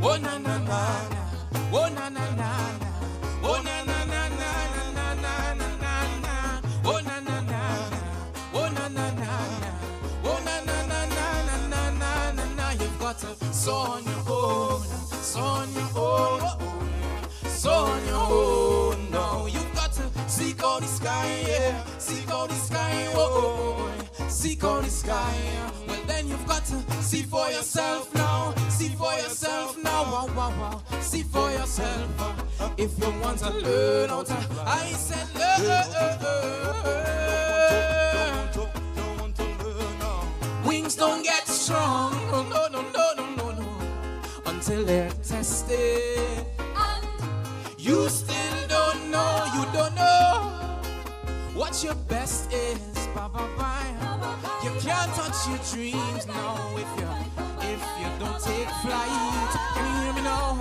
Oh na na na na, oh na na na na, oh na na na na na na na na na, oh na na na na, oh na na na na, oh na na na na na na na na. You've got to sow on your own, sow on your own, sow on your own. No, you've got to seek out the sky, yeah, seek out the sky, oh, seek out the sky. Well then you've got to see for yourself now, see for yourself now, wow, wow, wow. See for yourself if you want to learn how to. I said learn. Wings don't get strong, no, no, no, no, no, no, no, until they're tested. And you still don't know, you don't know what your best is. Bye, bye, bye. You can't touch your dreams now if you don't take flight. Can you hear me now?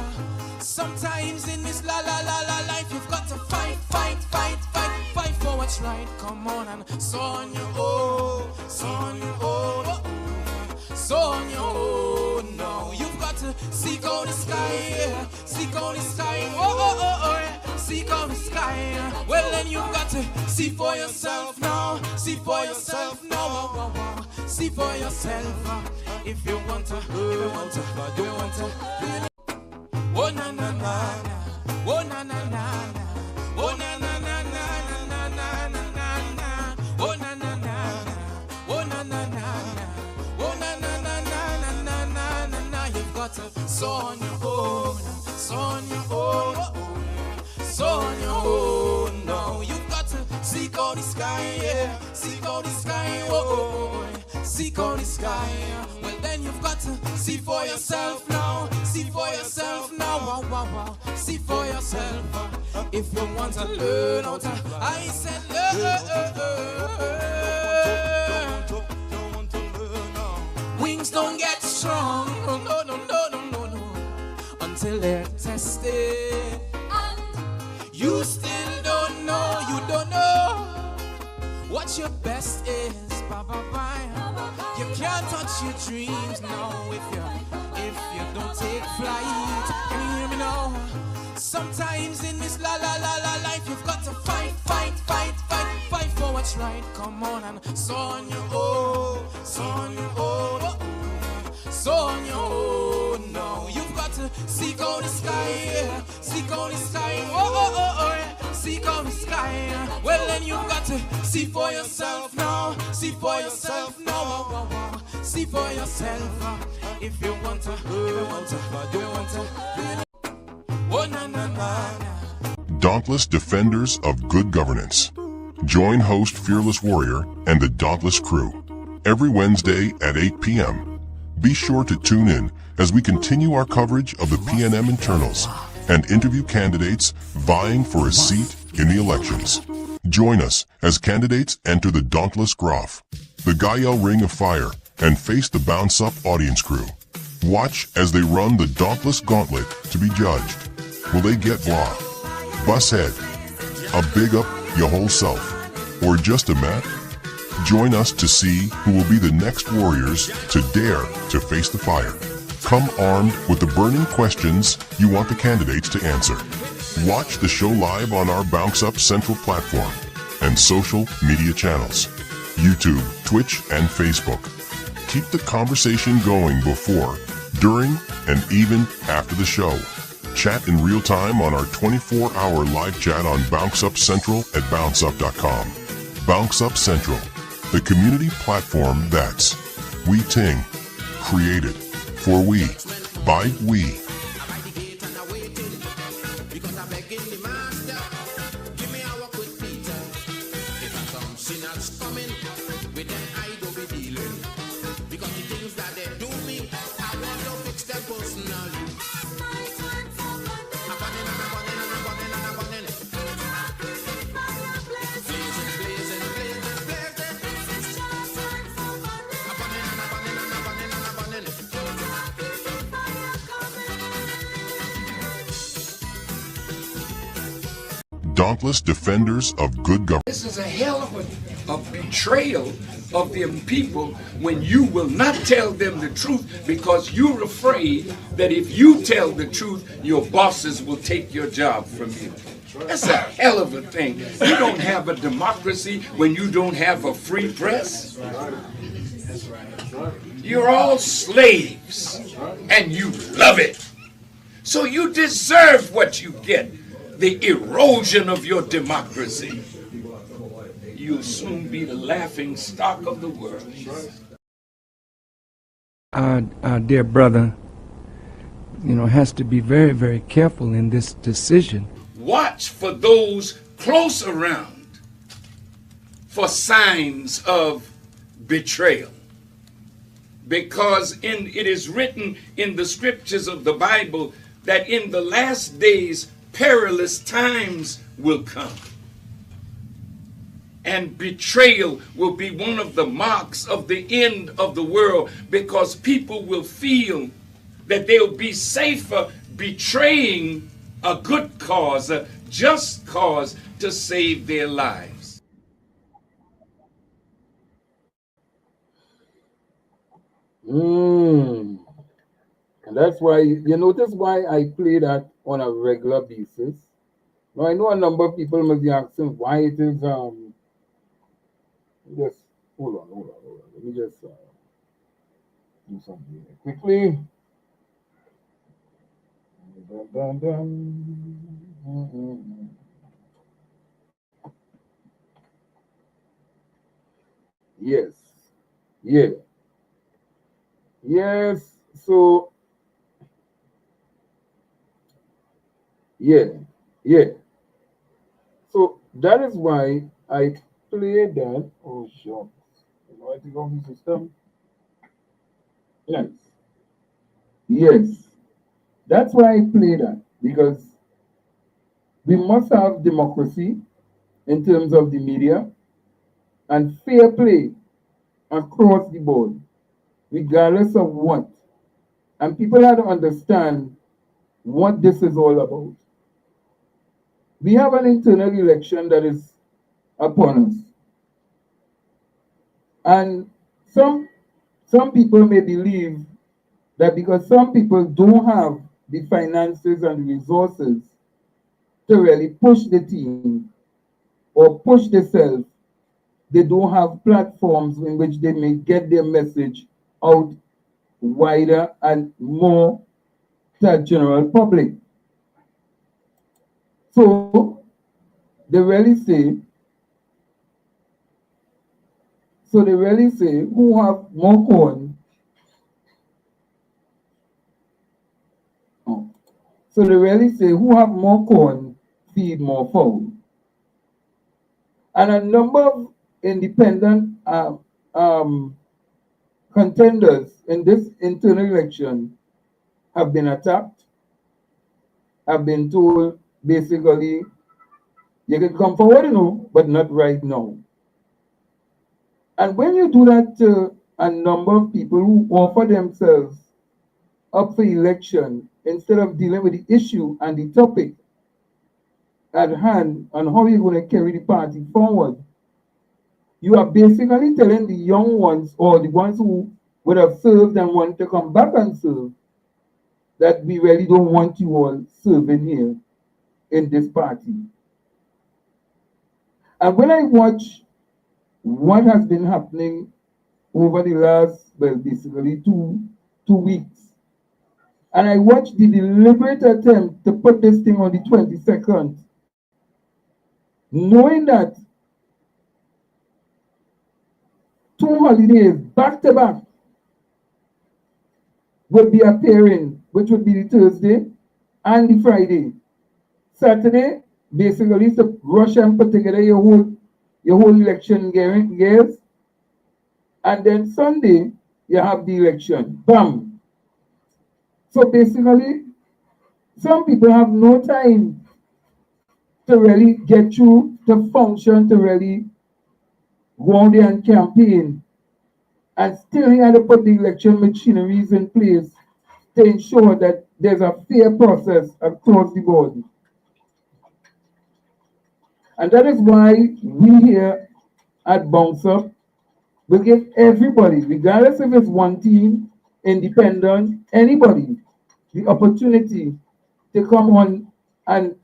Sometimes in this la la la la life you've got to fight, fight, fight, fight, fight for what's right. Come on and sow on your own, sow on your own, sow on your own. No, you've got to seek out the sky, yeah. Seek out the sky, oh, oh, oh, oh, yeah. Seek out the sky. Well then you've got to see for yourself now, see for yourself now, oh, oh, oh. See for yourself if you want to, if you want to, if you want to. Oh na na na na, oh na na na na, oh na na na na na na na na na, oh na na na na, oh na na na na, oh na na na na na na na na. You've got to sow on your own, sow on your own, sow on your own. No, you've got to seek out the sky, yeah, seek out the sky, oh, seek out the sky. Well then you've got to see for yourself now, see for yourself now, wow, wow, wow. See for yourself if you want to learn how to. I said learn. Wings don't get strong, no, no, no, no, no, no, no, until they're tested. And you still don't know, you don't know what your best is. Bye, bye, bye. You can't touch your dreams now if you don't take flight. Can you hear me now? Sometimes in this la la la la life you've got to fight, fight, fight, fight, fight for what's right. Come on and sow on your own, sow on your own, sow on your own. No, you've got to seek out the sky, yeah. Seek out the sky, oh, oh, oh, oh, yeah. Seek out the sky. Well then you've got to see for yourself now, see for yourself now, oh, oh, oh. See for yourself if you want to, if you want to, if you want to. Oh na na na na. Dauntless Defenders of Good Governance. Join host Fearless Warrior and the Dauntless crew every Wednesday at 8 p.m. Be sure to tune in as we continue our coverage of the PNM Internals and interview candidates vying for a seat in the elections. Join us as candidates enter the Dauntless Graph, the Gael Ring of Fire, and face the Bounce Up audience crew. Watch as they run the Dauntless Gauntlet to be judged. Will they get blah, bus head, a big up your whole self, or just a mat? Join us to see who will be the next warriors to dare to face the fire. Come armed with the burning questions you want the candidates to answer. Watch the show live on our Bounce Up Central platform and social media channels, YouTube, Twitch, and Facebook. Keep the conversation going before, during, and even after the show. Chat in real time on our 24-hour live chat on Bounce Up Central at bounceup.com. Bounce Up Central, the community platform that's we ting, created for we, by we. dauntless defenders of good governance. This is a hell of a betrayal of them people when you will not tell them the truth because you're afraid that if you tell the truth, your bosses will take your job from you. That's a hell of a thing. You don't have a democracy when you don't have a free press. You're all slaves and you love it. So you deserve what you get, the erosion of your democracy. You'll soon be the laughing stock of the world. Our dear brother, has to be very, very careful in this decision. Watch for those close around for signs of betrayal. Because it is written in the scriptures of the Bible that in the last days perilous times will come. And betrayal will be one of the marks of the end of the world, because people will feel that they'll be safer betraying a good cause, a just cause, to save their lives. And that's why, you notice why I play that on a regular basis. Now, I know a number of people must be asking why it is, just, hold on. Let me just do something quickly. Yes. So so that is why I play that. Oh sure. I think of the system. Yes. That's why I play that, because we must have democracy in terms of the media and fair play across the board, regardless of what. And people have to understand what this is all about. We have an internal election that is upon us. And some people may believe that because some people don't have the finances and the resources to really push the team or push themselves, they don't have platforms in which they may get their message out wider and more to the general public. So they really say who have more corn. So they really say who have more corn feed more fowl. And a number of independent contenders in this internal election have been attacked, have been told basically, you can come forward, but not right now. And when you do that to a number of people who offer themselves up for election, instead of dealing with the issue and the topic at hand on how you're going to carry the party forward, you are basically telling the young ones or the ones who would have served and want to come back and serve that we really don't want you all serving here in this party. And when I watch what has been happening over the last, basically two weeks, and I watched the deliberate attempt to put this thing on the 22nd, knowing that 2 holidays back to back would be appearing, which would be the Thursday and the Friday. Saturday, basically, is to rush and put together your whole election gears. And then Sunday, you have the election. Bam! So basically, some people have no time to really get through, to function, to really go out there and campaign. And still he had to put the election machineries in place to ensure that there's a fair process across the board. And that is why we here at Bounce Up will give everybody, regardless if it's one team, independent, anybody, the opportunity to come on and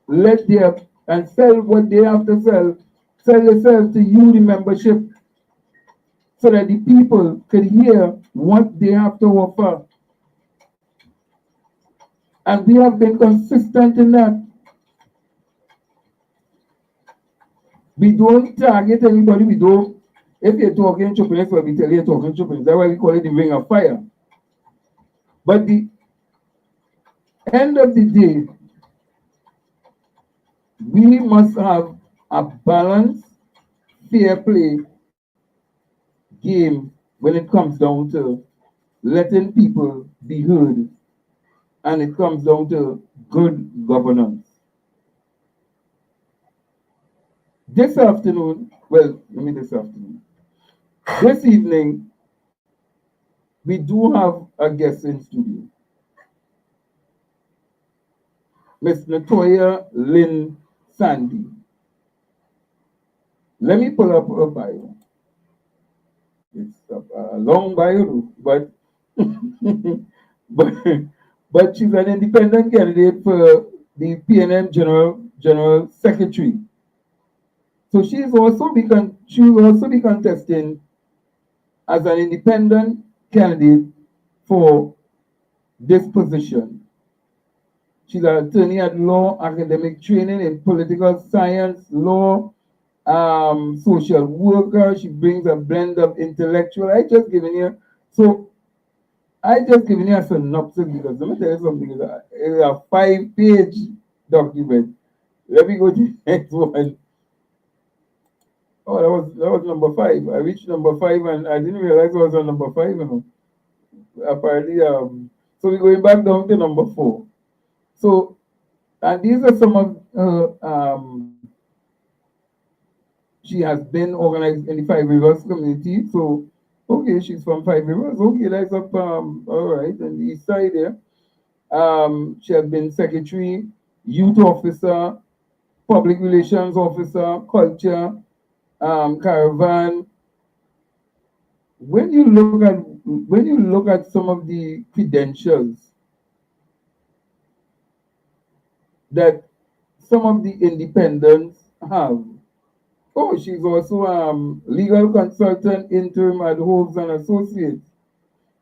let their and sell what they have to sell themselves to you, the membership, so that the people could hear what they have to offer. And we have been consistent in that. We don't target anybody. We don't. If you're talking entrepreneurs, we tell you you're talking entrepreneurs. That's why we call it the ring of fire. But the end of the day, we must have a balanced, fair play game when it comes down to letting people be heard, and it comes down to good governance. This afternoon, this evening, we do have a guest in studio, Miss Tova Lin Sandy. Let me pull up her bio. It's a long bio, but but she's an independent candidate for the PNM General Secretary. So she will also be contesting as an independent candidate for this position. She's an attorney at law, academic training in political science, law, social worker. She brings a blend of intellectual. I just given you a synopsis because let me tell you something. It's a 5-page document. Let me go to the next one. Oh, that was number 5. I reached number 5 and I didn't realize I was on number 5. You know. Apparently, so we're going back down to number 4. So, and these are some of she has been organized in the 5 Rivers community. So, okay, she's from 5 Rivers. Okay, that's up, all right, on the east side there. She has been secretary, youth officer, public relations officer, culture, caravan. When you look at some of the credentials that some of the independents have. Oh, she's also legal consultant, interim at Hobbs and Associates.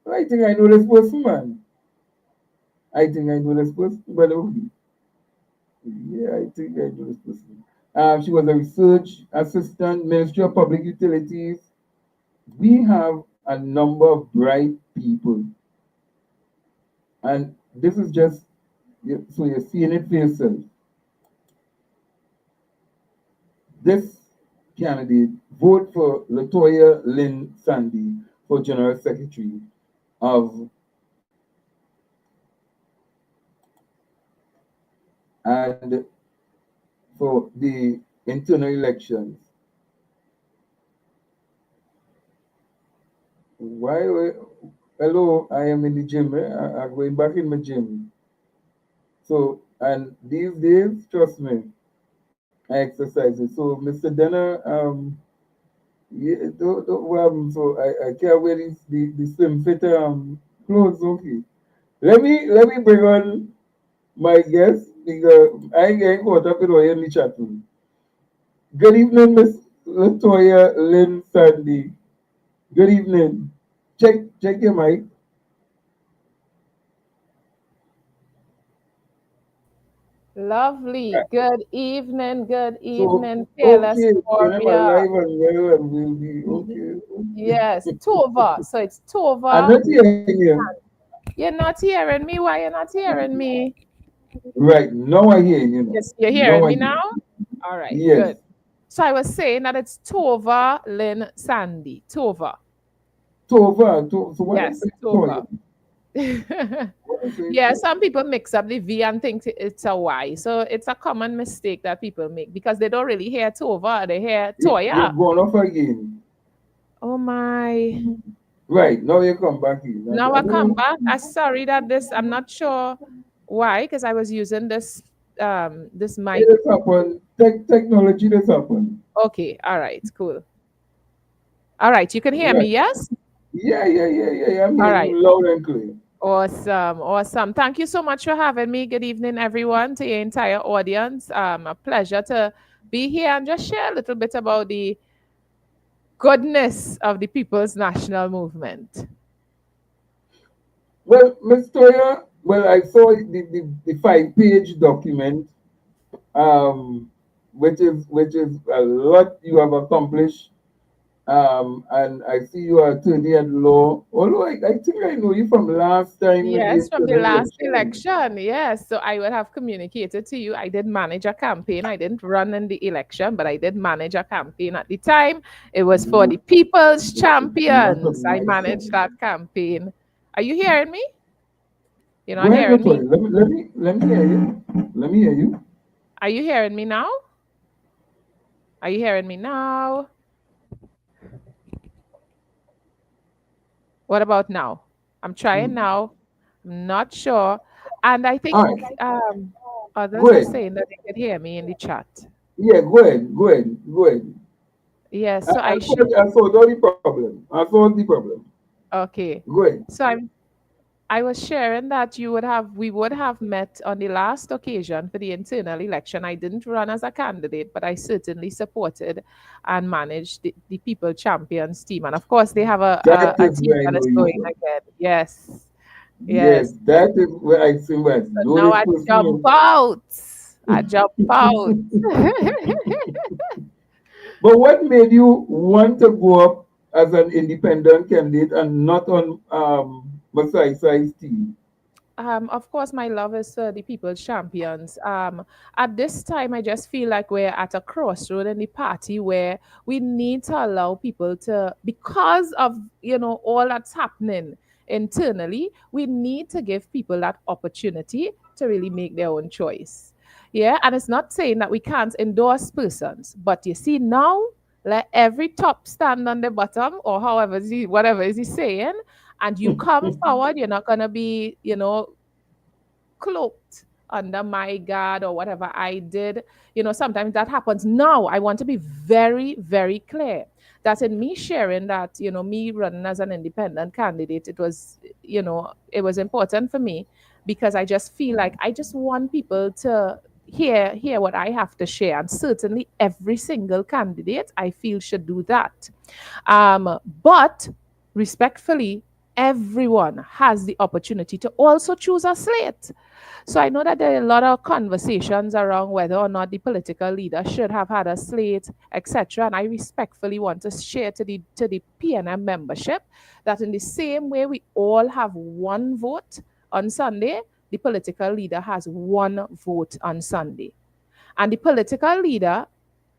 I think I know this person, man. I think I know this person, but okay. Yeah, I think I know this person. She was a research assistant, Ministry of Public Utilities. We have a number of bright people. And this is just, so you're seeing it for yourself. This candidate, vote for Tova Lin Sandy for General Secretary of and for the internal elections. Hello, I am in the gym. I'm going back in my gym. So, and these days, trust me, I exercise it. So, Mr. Denner, yeah, so I can't wear the slim fit clothes. Okay, let me bring on my guest because I ain't getting caught up in what in the chat room. Good evening, Miss Tova Lin Sandy. Good evening. Check your mic. Lovely. Good evening, So, fearless okay, when I'm warrior. alive and well and will be okay. Yes, Tova. So it's I'm Tova. not hearing you. You're not hearing me. Why you're not hearing me? Right, now I hear you. Yes, you're Now hearing I me hear. now? All right, Yes. good. So I was saying that it's Tova Lin Sandy. Tova. Tova, so what Yes, is Tova. Toya? Yeah, some people mix up the V and think it's a Y. So it's a common mistake that people make because they don't really hear Tova, they hear You're Toya. going off again. Oh my. Right, now you come back in. Now I come back. I'm sorry that I'm not sure why, because I was using this this It mic? has happened. Technology has happened. Okay, all right, cool. All right, you can hear me, Right. yes? Yeah. I'm All hearing right. you loud and clear. Awesome, awesome. Thank you so much for having me. Good evening, everyone, to your entire audience. A pleasure to be here and just share a little bit about the goodness of the People's National Movement. Well, Ms. Toya, well, I saw the 5-page document, which is a lot you have accomplished. And I see you are attorney at law. Although I think I know you from last time with the Yes, from the internal last election. election. Yes. So I would have communicated to you. I did manage a campaign. I didn't run in the election, but I did manage a campaign at the time. It was for the People's Not a Champions. I nice managed thing. that campaign. Are you hearing me? You're Go not ahead, Ms. hearing me? Toya. Let me hear you. Let me hear you. Are you hearing me now? Are you hearing me now? What about now? I'm trying now. I'm not sure. And I All think right. Go others are ahead. saying that they can hear me in the chat. Yeah, go ahead. Go ahead. Go ahead. Yes, I, so I, I should. solved, I solved all the problem. I solved the problem. Okay. Go ahead. So I was sharing that we would have met on the last occasion for the internal election. I didn't run as a candidate, but I certainly supported and managed the People Champions team. And of course, they have That a is team where I that know is you going from. again. Yes, Yes, yes. that is where I see where I So know now this I jump person. out. I jump out. But what made you want to go up as an independent candidate and not on Masai Sai's team? Of course, my love is the People's Champions. At this time, I just feel like we're at a crossroad in the party where we need to allow people to, because of all that's happening internally, we need to give people that opportunity to really make their own choice. Yeah, and it's not saying that we can't endorse persons, but you see now, let every top stand on the bottom, or however whatever is he saying, and you come forward, you're not gonna be, cloaked under my God or whatever I did. Sometimes that happens. Now, I want to be very, very clear that in me sharing that, me running as an independent candidate, it was important for me because I just feel like I just want people to hear what I have to share. And certainly every single candidate I feel should do that. But respectfully, everyone has the opportunity to also choose a slate. So I know that there are a lot of conversations around whether or not the political leader should have had a slate, etc. And I respectfully want to share to the PNM membership that in the same way we all have one vote on Sunday, the political leader has one vote on Sunday. And the political leader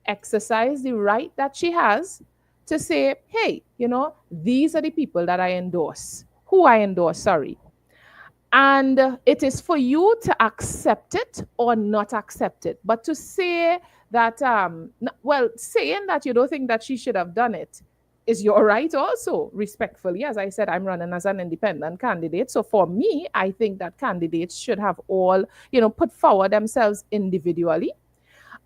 exercise the right that she has to say, hey, these are the people that I endorse, who I endorse, sorry. And it is for you to accept it or not accept it. But to say that, saying that you don't think that she should have done it is your right also, respectfully. As I said, I'm running as an independent candidate. So for me, I think that candidates should have all, put forward themselves individually.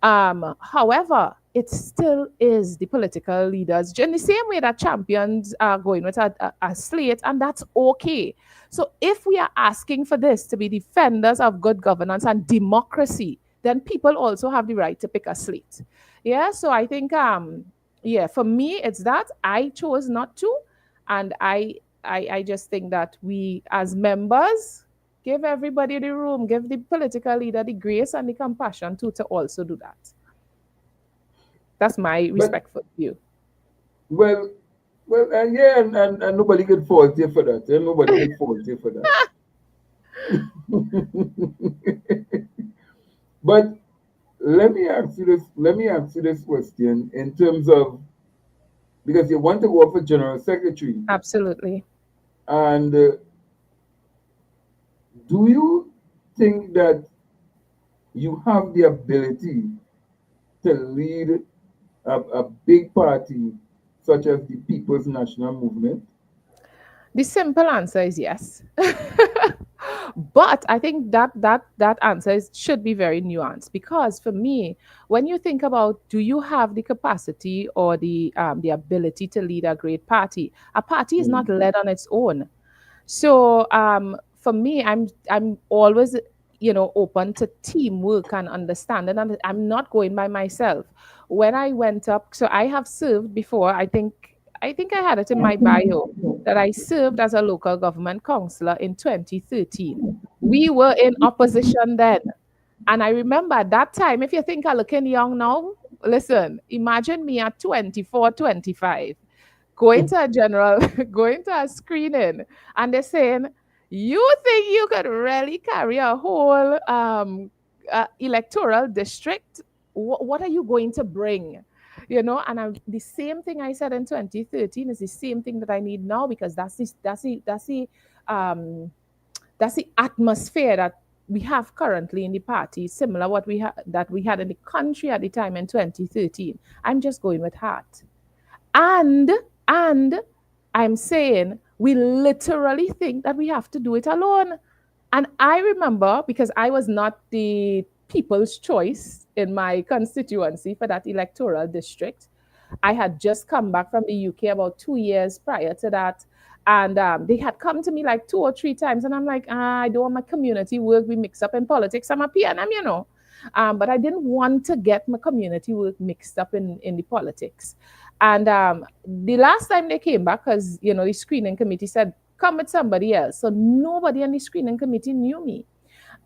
However, it still is the political leaders, in the same way that champions are going with a slate, and that's okay. So if we are asking for this to be defenders of good governance and democracy, then people also have the right to pick a slate. Yeah, so I think for me it's that I chose not to, and I just think that we as members give everybody the room, give the political leader the grace and the compassion to also do that. That's my But respectful view. well, yeah, and nobody could fault you for that. And nobody could fault you for that. But let me ask you this. Let me ask you this question in terms of, because you want to go for general secretary, Absolutely. and do you think that you have the ability to lead a big party such as the People's National Movement? The simple answer is yes. But I think that answer should be very nuanced, because for me, when you think about, do you have the capacity or the ability to lead a great party? A party is not led on its own. So for me, I'm always, open to teamwork and understanding, and I'm not going by myself. When I went up, so I have served before. I think I had it in my bio that I served as a local government councillor in 2013. We were in opposition then. And I remember at that time, if you think I'm looking young now, listen, imagine me at 24, 25 going to a general, going to a screening, and they're saying, "You think you could really carry a whole electoral district? What are you going to bring?" And the same thing I said in 2013 is the same thing that I need now, because um, that's the atmosphere that we have currently in the party, similar what we had in the country at the time in 2013. I'm just going with heart. And and I'm saying we literally think that we have to do it alone. And I remember, because I was not the people's choice in my constituency for that electoral district. I had just come back from the UK about 2 years prior to that. And they had come to me like 2 or 3 times. And I'm like, I don't want my community work be mixed up in politics. I'm a PNM. But I didn't want to get my community work mixed up in the politics. And the last time they came back, because, the screening committee said, come with somebody else. So nobody on the screening committee knew me.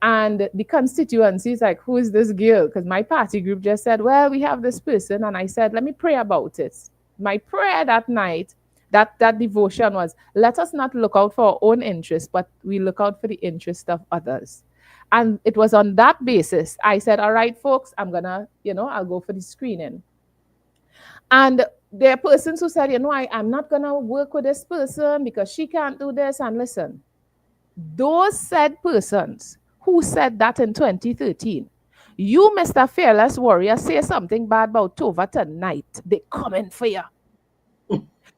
And the constituency is like, who is this girl? Because my party group just said, well, we have this person. And I said, let me pray about it. My prayer that night, that devotion was, let us not look out for our own interest, but we look out for the interest of others. And it was on that basis I said, all right, folks, I'm going to, I'll go for the screening. And there are persons who said, I'm not going to work with this person because she can't do this. And listen, those said persons who said that in 2013, you, Mr. Fearless Warrior, say something bad about Tova tonight, they coming for you.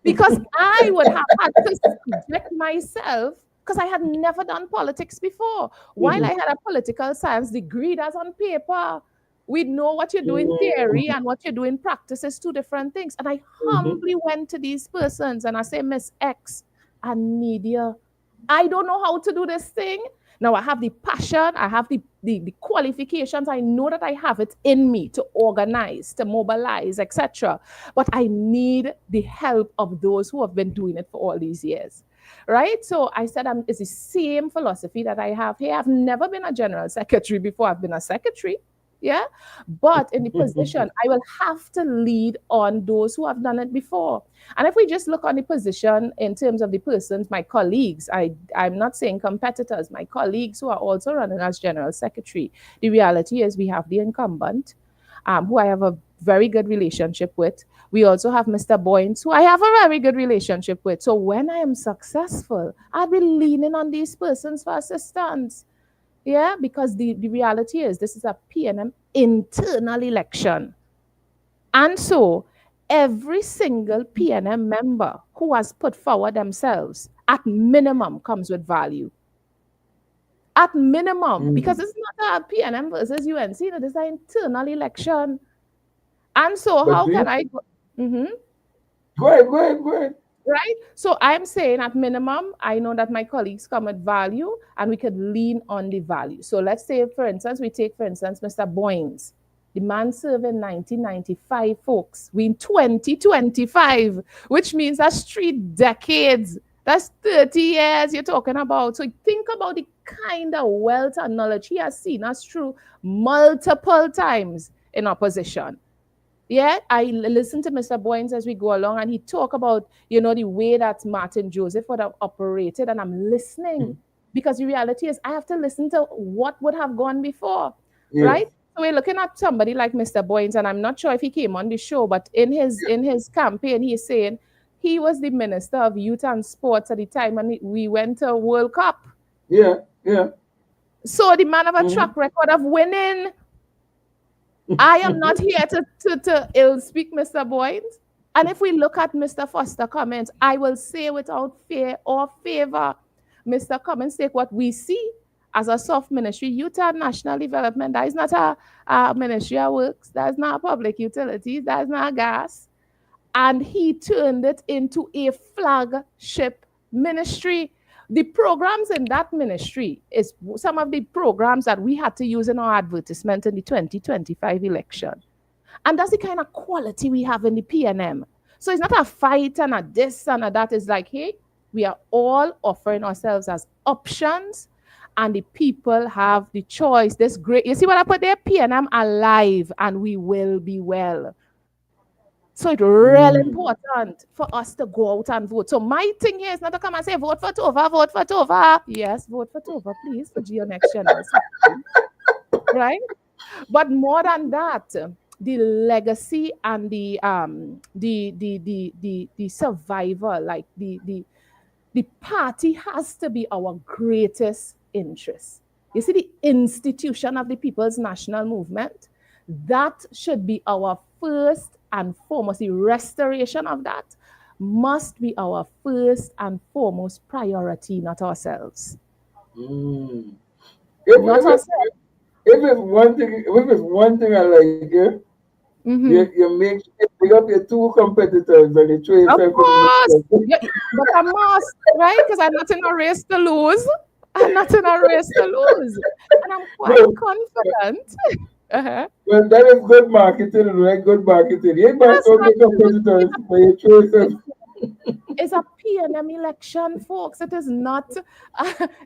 Because I would have had to subject myself, because I had never done politics before. While I had a political science degree, that's on paper. We know what you do in theory and what you do in practice is two different things. And I humbly went to these persons and I say, Miss X, I need you. I don't know how to do this thing. Now I have the passion, I have the qualifications. I know that I have it in me to organize, to mobilize, etc. But I need the help of those who have been doing it for all these years. Right? So I said, it's the same philosophy that I have here. I've never been a general secretary before. I've been a secretary. Yeah. But in the position, I will have to lead on those who have done it before. And if we just look on the position in terms of the persons, my colleagues, I'm not saying competitors, my colleagues who are also running as general secretary, the reality is we have the incumbent, who I have a very good relationship with. We also have Mr. Boynes, who I have a very good relationship with. So when I am successful, I'll be leaning on these persons for assistance. Yeah, because the reality is this is a PNM internal election. And so every single PNM member who has put forward themselves at minimum comes with value. At minimum, because it's not a PNM versus UNC, it is an internal election. And so how can I go? Go ahead. Right? So I'm saying at minimum, I know that my colleagues come with value and we could lean on the value. So let's say, for instance, Mr. Boynes. The man served in 1995, folks. We in 2025, which means that's 3 decades. That's 30 years you're talking about. So think about the kind of wealth and knowledge he has seen us through multiple times in opposition. Yeah, I listen to Mr. Boynes as we go along, and he talk about, the way that Martin Joseph would have operated, and I'm listening because the reality is I have to listen to what would have gone before, right? So we're looking at somebody like Mr. Boynes, and I'm not sure if he came on the show, but in his campaign, he's saying he was the Minister of Youth and Sports at the time, and we went to World Cup. Yeah. So the man have a track record of winning. I am not here to ill speak Mr. Boynes. And if we look at Mr. Foster's comments, I will say without fear or favor, Mr. Cummins take what we see as a soft ministry, Youth and National Development, that is not a ministry of works, that is not public utilities, that is not gas. And he turned it into a flagship ministry. The programs in that ministry is some of the programs that we had to use in our advertisement in the 2025 election. And that's the kind of quality we have in the PNM. So it's not a fight and a this and a that. It's like, hey, we are all offering ourselves as options, and the people have the choice. This great, you see what I put there? PNM alive, and we will be well. So it's really important for us to go out and vote. So my thing here is not to come and say, vote for Tova, vote for Tova. Yes, vote for Tova, please, for Geo next year. Right? But more than that, the legacy and the survival, like the party has to be our greatest interest. You see, the institution of the People's National Movement, that should be our first and foremost. The restoration of that must be our first and foremost priority, not ourselves. Not ourselves. If it's one thing I like, you make pick up your two competitors and you throw yourself. Of course, but I must, right? Because I'm not in a race to lose. And I'm quite confident. Well, that is good marketing, right? Good marketing. You ain't about to competitors, but you throw yourself. It's a PNM election, folks. It is not.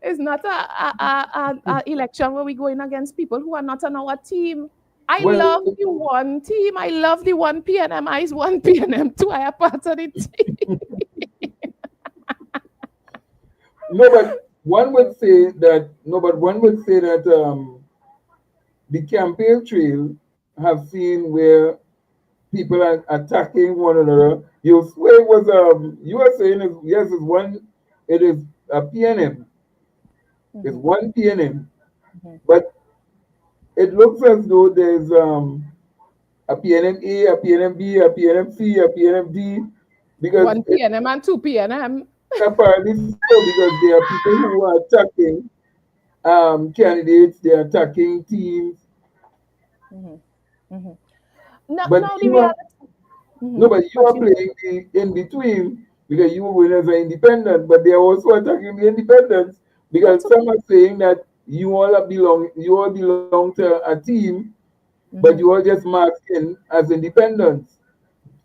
It's not a election where we go in against people who are not on our team. I love the one team. I love the one PNM. I is one PNM too. I am part of the team. But one would say that the campaign trail have seen where people are attacking one another. You swear it was you are saying it is a PNM. It's one PNM. But it looks as though there's a PNM A, a PNM B, a PNM C, a PNM D. Because one PNM and two PNM. Apparently so, because there are people who are attacking candidates, they're attacking teams. But you are playing the in between, because you win as an independent, but they are also attacking the independents, because some are saying that you all belong to a team, but you all just marked in as independents.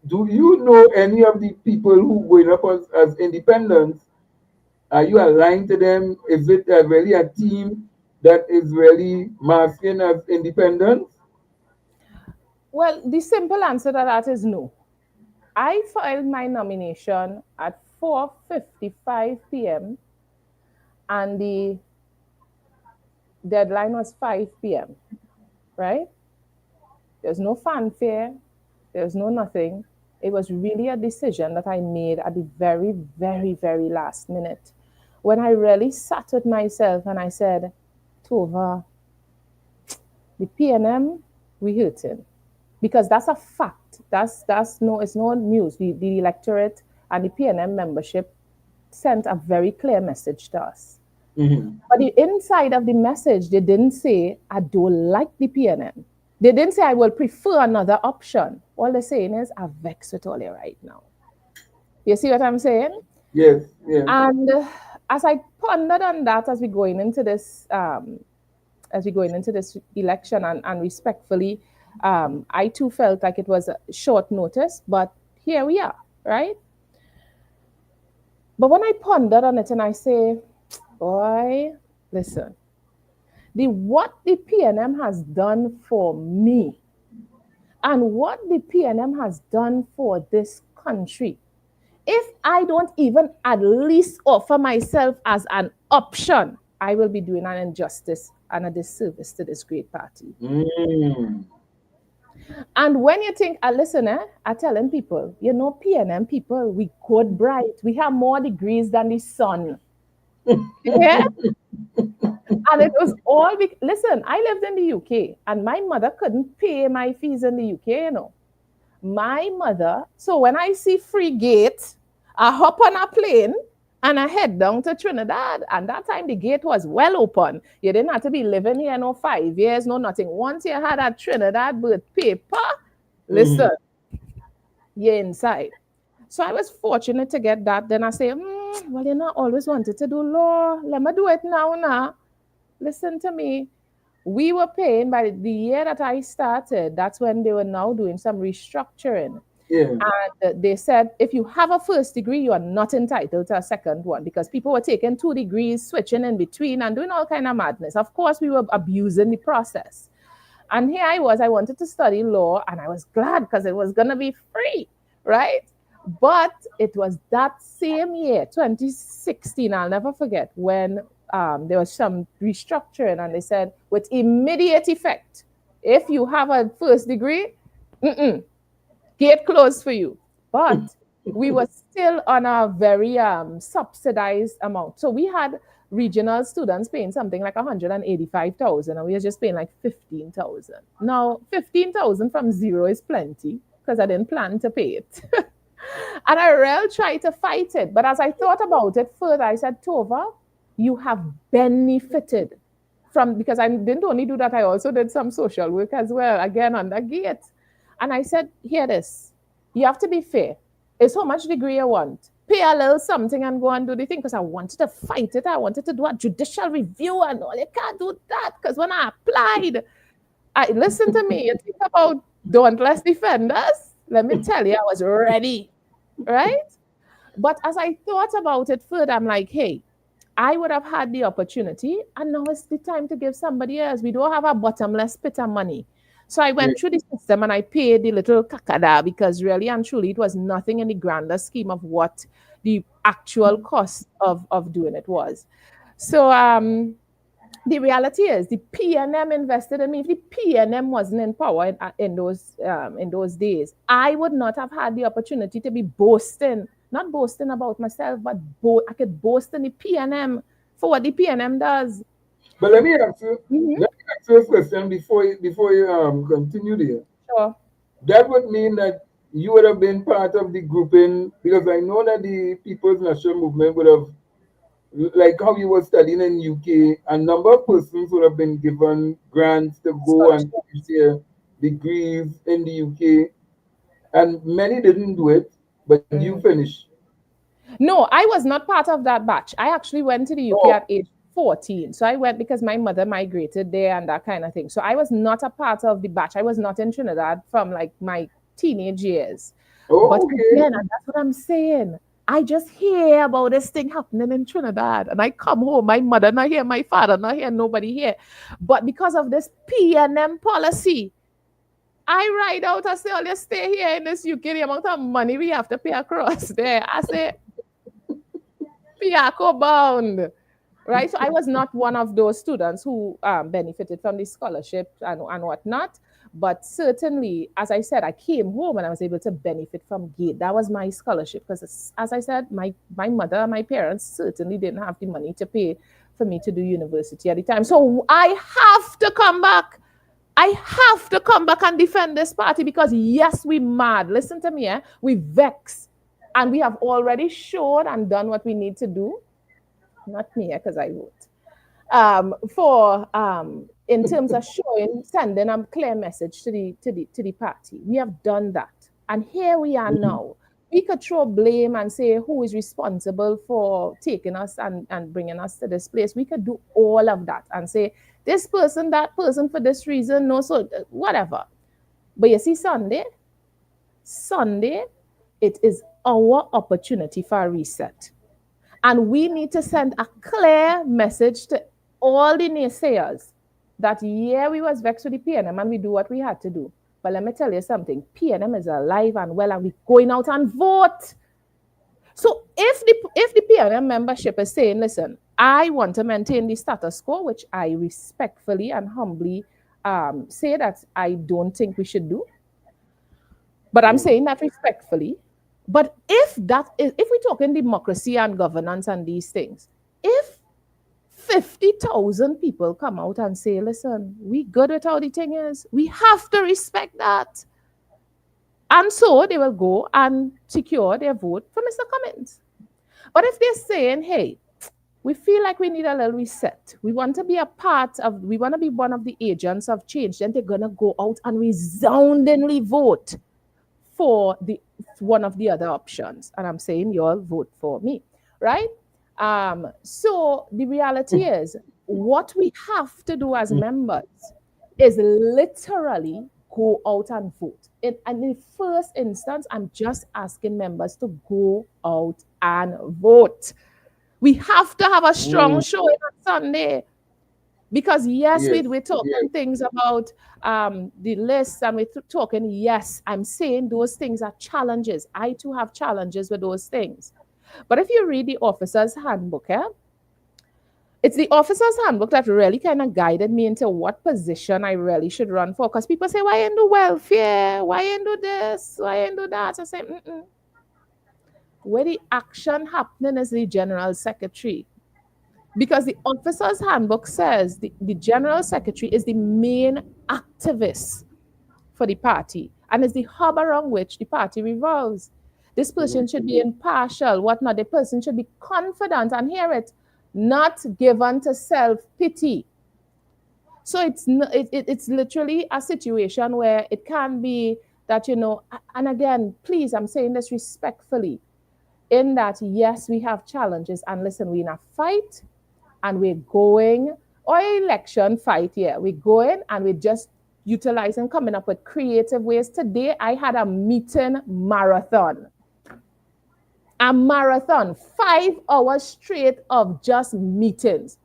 Do you know any of the people who going up as independents? Are you aligned to them? Is it really a team that is really masking as independents? Well, the simple answer to that is no. I filed my nomination at 4:55 p.m. and the deadline was 5 p.m. Right? There's no fanfare. There's no nothing. It was really a decision that I made at the very, very, very last minute, when I really sat with myself and I said, Tova, the PNM, we hurting. Because that's a fact. It's no news. The electorate and the PNM membership sent a very clear message to us. But the inside of the message, they didn't say, I don't like the PNM. They didn't say, I will prefer another option. All they're saying is, I'm vexed with all right now. You see what I'm saying? Yes. And as I pondered on that as we going into this election, and respectfully, I too felt like it was a short notice, but here we are, right? But when I pondered on it and I say, boy, listen, what the PNM has done for me and what the PNM has done for this country, if I don't even at least offer myself as an option, I will be doing an injustice and a disservice to this great party. And when you think, listen, I'm telling people, PNM people, we good bright. We have more degrees than the sun. Yeah? And it was all, listen, I lived in the UK and my mother couldn't pay my fees in the UK, My mother, so when I see free gate, I hop on a plane And I head down to Trinidad. And that time the gate was well open. You didn't have to be living here no 5 years, no nothing. Once you had a Trinidad birth paper, listen, you're inside. So I was fortunate to get that. Then I say, well, you know, I always wanted to do law. Let me do it now. Listen to me. We were paying by the year that I started. That's when they were now doing some restructuring. Yeah. And they said, if you have a first degree, you are not entitled to a second one because people were taking 2 degrees, switching in between and doing all kind of madness. Of course, we were abusing the process. And here I wanted to study law and I was glad because it was going to be free, right? But it was that same year, 2016, I'll never forget, when there was some restructuring and they said, with immediate effect, if you have a first degree, gate closed for you. But we were still on a very subsidized amount. So we had regional students paying something like 185,000 and we were just paying like 15,000. Now, 15,000 from zero is plenty because I didn't plan to pay it. And I really tried to fight it. But as I thought about it further, I said, Tova, you have benefited from, because I didn't only do that, I also did some social work as well, again, on the gate. And I said, hear this, you have to be fair. It's how much degree you want. Pay a little something and go and do the thing, because I wanted to fight it. I wanted to do a judicial review and all. You can't do that, because when I applied, listen to me, you think about dauntless defenders. Let me tell you, I was ready, right? But as I thought about it further, I'm like, hey, I would have had the opportunity, and now it's the time to give somebody else. We don't have a bottomless pit of money. So I went through the system and I paid the little kakada, because really and truly it was nothing in the grander scheme of what the actual cost of doing it was. So the reality is the PNM invested in me. If the PNM wasn't in power in those days, I would not have had the opportunity to be boasting, not boasting about myself, but I could boast in the PNM for what the PNM does. But let me ask you a question before you continue there. Sure. That would mean that you would have been part of the grouping, because I know that the People's National Movement would have, like how you were studying in UK, a number of persons would have been given grants to go and finish their degrees in the UK, and many didn't do it, but you finished. No, I was not part of that batch. I actually went to the UK at age 14. So I went because my mother migrated there and that kind of thing. So I was not a part of the batch. I was not in Trinidad from like my teenage years. But again, and that's what I'm saying. I just hear about this thing happening in Trinidad and I come home, my mother not here, my father not here, nobody here. But because of this PNM policy, I ride out, I say, oh, let's stay here in this UK, the amount of money we have to pay across there. I say, Piaco bound. Right? So I was not one of those students who benefited from the scholarship and whatnot. But certainly, as I said, I came home and I was able to benefit from GATE. That was my scholarship because, as I said, my mother, my parents certainly didn't have the money to pay for me to do university at the time. So I have to come back. I have to come back and defend this party because, yes, we mad. Listen to me, we vex. And we have already shown and done what we need to do. Not me, because I vote. In terms of sending a clear message to the party. We have done that. And here we are now. We could throw blame and say who is responsible for taking us and bringing us to this place. We could do all of that and say, this person, that person for this reason, no, so whatever. But you see, Sunday, it is our opportunity for a reset. And we need to send a clear message to all the naysayers that, yeah, we was vexed with the PNM and we do what we had to do. But let me tell you something, PNM is alive and well and we're going out and vote. So if the PNM membership is saying, listen, I want to maintain the status quo, which I respectfully and humbly say that I don't think we should do. But I'm saying that respectfully. But if we're talking democracy and governance and these things, if 50,000 people come out and say, listen, we good with how the thing is, we have to respect that. And so they will go and secure their vote for Mr. Cummins. But if they're saying, hey, we feel like we need a little reset, we want to be we want to be one of the agents of change, then they're going to go out and resoundingly vote for the one of the other options. And I'm saying you all vote for me, right? So the reality is, what we have to do as members is literally go out and vote. And in the first instance, I'm just asking members to go out and vote. We have to have a strong showing on Sunday. Because yes, we're talking things about the list, and we're talking, yes, I'm saying those things are challenges. I too have challenges with those things. But if you read the officer's handbook, it's the officer's handbook that really kind of guided me into what position I really should run for. Because people say, why you do welfare? Why you do this? Why you do that? I say, where the action happening is the general secretary. Because the officer's handbook says the general secretary is the main activist for the party and is the hub around which the party revolves. This person should be impartial, whatnot. The person should be confident, and hear it, not given to self-pity. So it's literally a situation where it can be that, and again, please, I'm saying this respectfully, in that, yes, we have challenges, and listen, we're in a fight, and we're going, or election fight here. We're going and we're just utilizing, coming up with creative ways. Today, I had a meeting marathon. A marathon, 5 hours straight of just meetings.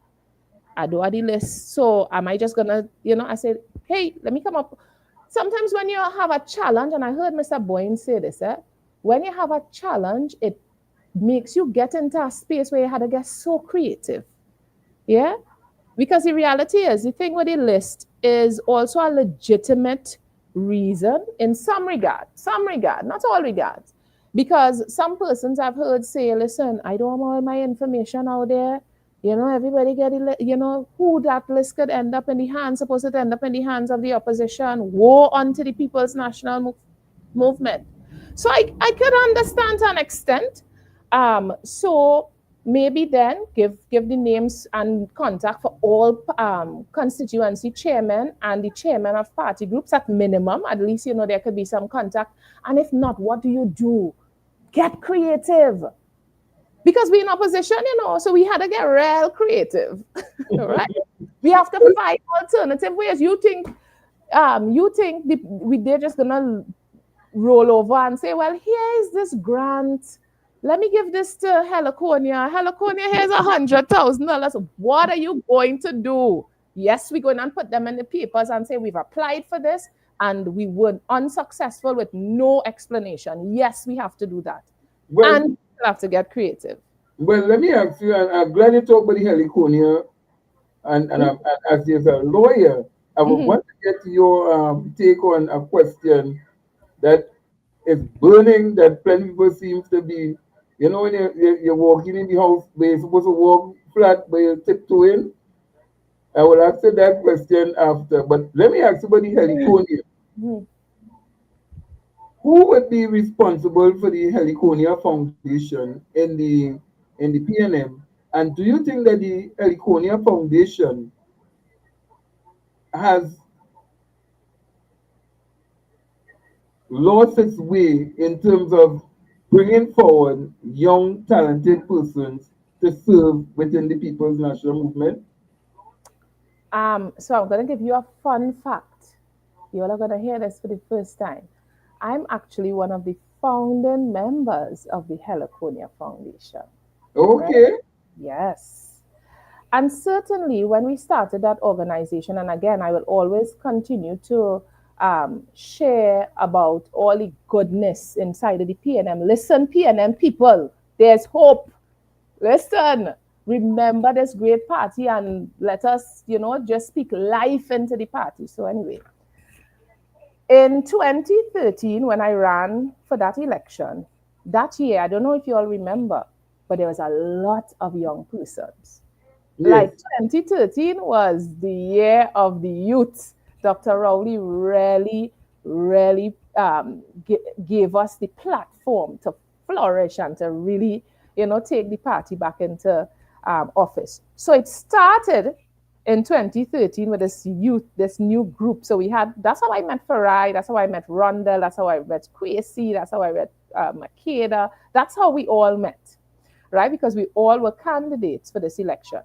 I do have the list. So am I just gonna, I said, hey, let me come up. Sometimes when you have a challenge, and I heard Mr. Boyne say this, when you have a challenge, it makes you get into a space where you had to get so creative. Yeah, because the reality is, the thing with the list is also a legitimate reason in some regard, not all regards. Because some persons I've heard say, listen, I don't want all my information out there. Everybody get it, who that list could end up in the hands, supposed to end up in the hands of the opposition. Woe unto the People's National Movement. So I could understand to an extent. So maybe then give the names and contact for all constituency chairmen and the chairman of party groups at minimum. At least, there could be some contact. And if not, what do you do? Get creative. Because we're in opposition, so we had to get real creative, right? We have to find alternative ways. You think they're just gonna roll over and say, well, here is this grant. Let me give this to Heliconia. Heliconia, here's $100,000. What are you going to do? Yes, we're going to put them in the papers and say we've applied for this and we were unsuccessful with no explanation. Yes, we have to do that. Well, and we have to get creative. Well, let me ask you, and I'm glad you talk about the Heliconia, and as a lawyer, I would want to get your take on a question that is burning, that plenty of people seems to be. When you're walking in the house where you're supposed to walk flat, but you're tiptoeing. I will answer that question after. But let me ask you about the Heliconia. Who would be responsible for the Heliconia Foundation in the PNM? And do you think that the Heliconia Foundation has lost its way in terms of bringing forward young, talented persons to serve within the People's National Movement? So I'm going to give you a fun fact. You all are going to hear this for the first time. I'm actually one of the founding members of the Heliconia Foundation. Okay. Right? Yes. And certainly when we started that organization, and again, I will always continue to share about all the goodness inside of the PNM. Listen, PNM people, there's hope. Listen, remember this great party and let us, just speak life into the party. So anyway, in 2013, when I ran for that election, that year, I don't know if you all remember, but there was a lot of young persons. Yes. Like 2013 was the year of the youth. Dr. Rowley really gave us the platform to flourish and to really take the party back into office. So it started in 2013 with this new group. So that's how I met Farai, that's how I met Rondell, that's how I met Kwesi, that's how I met Makeda. That's how we all met, right? Because we all were candidates for this election.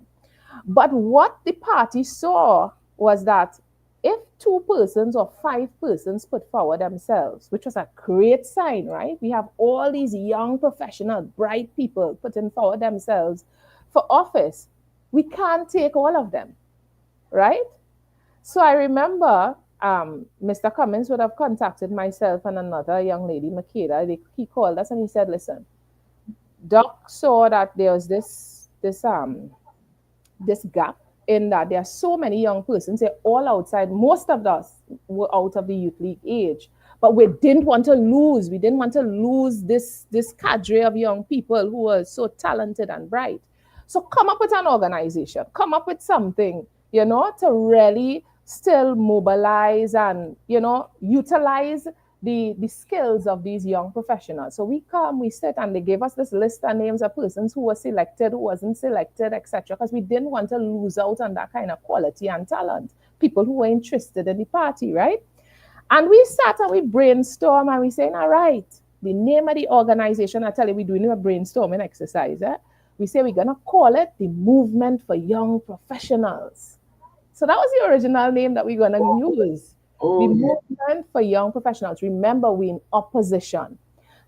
But what the party saw was that if 2 persons or 5 persons put forward themselves, which was a great sign, right? We have all these young professionals, bright people putting forward themselves for office. We can't take all of them, right? So I remember Mr. Cummins would have contacted myself and another young lady, Makeda. He called us and he said, listen, Doc saw that there was this gap in that there are so many young persons, they're all outside. Most of us were out of the youth league age, but we didn't want to lose. We didn't want to lose this cadre of young people who were so talented and bright. So come up with an organization, come up with something, to really still mobilize and, utilize the skills of these young professionals. So we sit, and they gave us this list of names of persons who were selected, who wasn't selected, etc. Because we didn't want to lose out on that kind of quality and talent. People who were interested in the party, right? And we sat and we brainstorm and we saying, all right, the name of the organization, I tell you, we're doing a brainstorming exercise. We say we're going to call it the Movement for Young Professionals. So that was the original name that we're going to use. The Movement for Young Professionals. Remember, we're in opposition.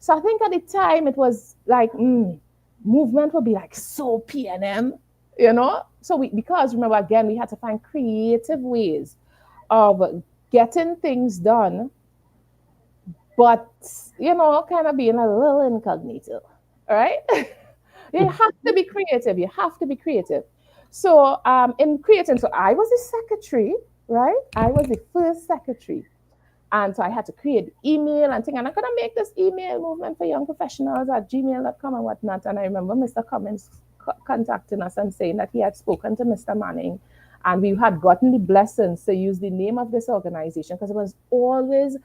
So I think at the time it was like, movement would be like so PNM, So because remember, again, we had to find creative ways of getting things done, but, kind of being a little incognito, all right? You have to be creative. You have to be creative. So in creating, so I was the secretary, right? I was the first secretary. And so I had to create email and thing. And I'm going to make this email Movement for Young Professionals at gmail.com and whatnot. And I remember Mr. Cummins contacting us and saying that he had spoken to Mr. Manning. And we had gotten the blessings to use the name of this organization because it was always,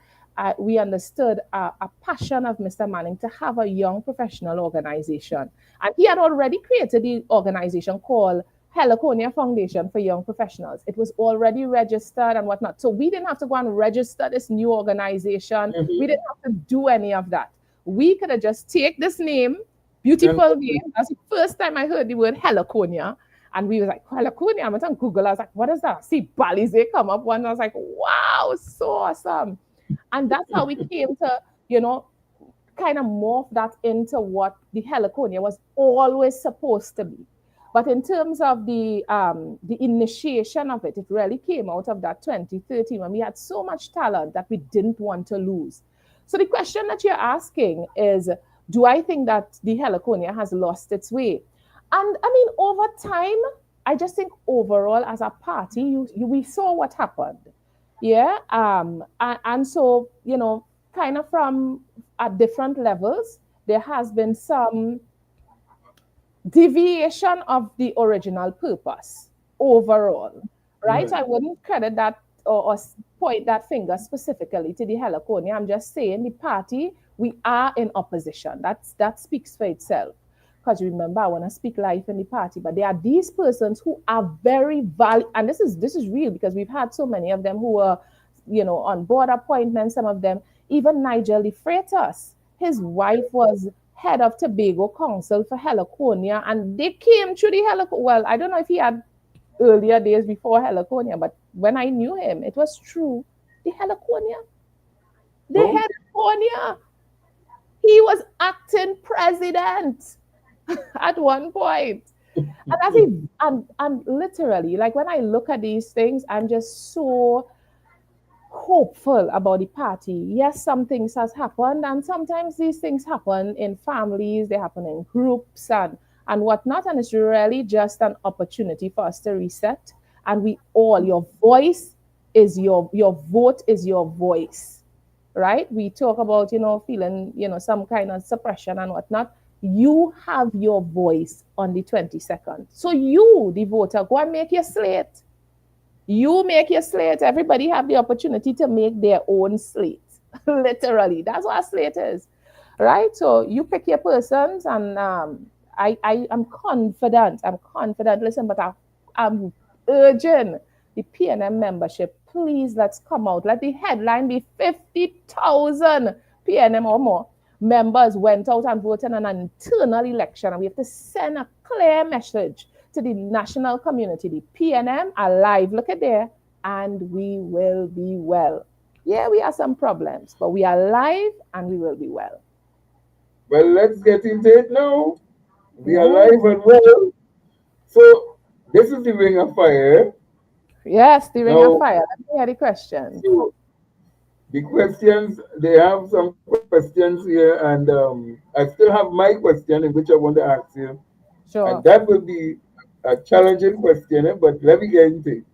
we understood a passion of Mr. Manning to have a young professional organization. And he had already created the organization called Heliconia Foundation for Young Professionals. It was already registered and whatnot. So we didn't have to go and register this new organization. Mm-hmm. We didn't have to do any of that. We could have just take this name, beautiful name. That's the first time I heard the word Heliconia. And we was like, Heliconia. I went on Google. I was like, what is that? See Balize come up one. I was like, wow, so awesome. And that's how we came to, kind of morph that into what the Heliconia was always supposed to be. But in terms of the initiation of it, it really came out of that 2013 when we had so much talent that we didn't want to lose. So the question that you're asking is, do I think that the Heliconia has lost its way? And I mean, over time, I just think overall as a party, we saw what happened. Yeah. And so, kind of from at different levels, there has been some deviation of the original purpose overall, right? So I wouldn't credit that or point that finger specifically to the Heliconia. I'm just saying the party, we are in opposition. That speaks for itself. Because remember, I want to speak life in the party, but there are these persons who are very valuable, and this is real because we've had so many of them who are, on board appointments. Some of them, even Nigel the Freitas, his wife was head of Tobago Council for Heliconia, and they came through the Heliconia. Well, I don't know if he had earlier days before Heliconia, but when I knew him, it was true. The Heliconia. Heliconia. He was acting president at one point. And literally, like when I look at these things, I'm just so hopeful about the party. Yes, some things has happened, and sometimes these things happen in families, they happen in groups and whatnot, and it's really just an opportunity for us to reset. And we all, your voice is your vote is your voice, right? We talk about, feeling, some kind of suppression and whatnot. You have your voice on the 22nd. So you, the voter, go and make your slate. You make your slate. Everybody have the opportunity to make their own slate. Literally, that's what a slate is, right? So you pick your persons, and I am confident. I'm confident. Listen, but I'm urging the PNM membership, please let's come out. Let the headline be 50,000 PNM or more members went out and voted in an internal election. And we have to send a clear message to the national community. The PNM alive, look at there, and we will be well. Yeah, we have some problems, but we are alive and we will be well. Well, let's get into it now. We are Yeah. live and well. So this is the Ring of Fire. Yes, the ring of Now, fire. Let me hear the question. so the questions, they have some questions here, and I still have my question in which I want to ask you. And Sure. that will be a challenging question, but let me get into it.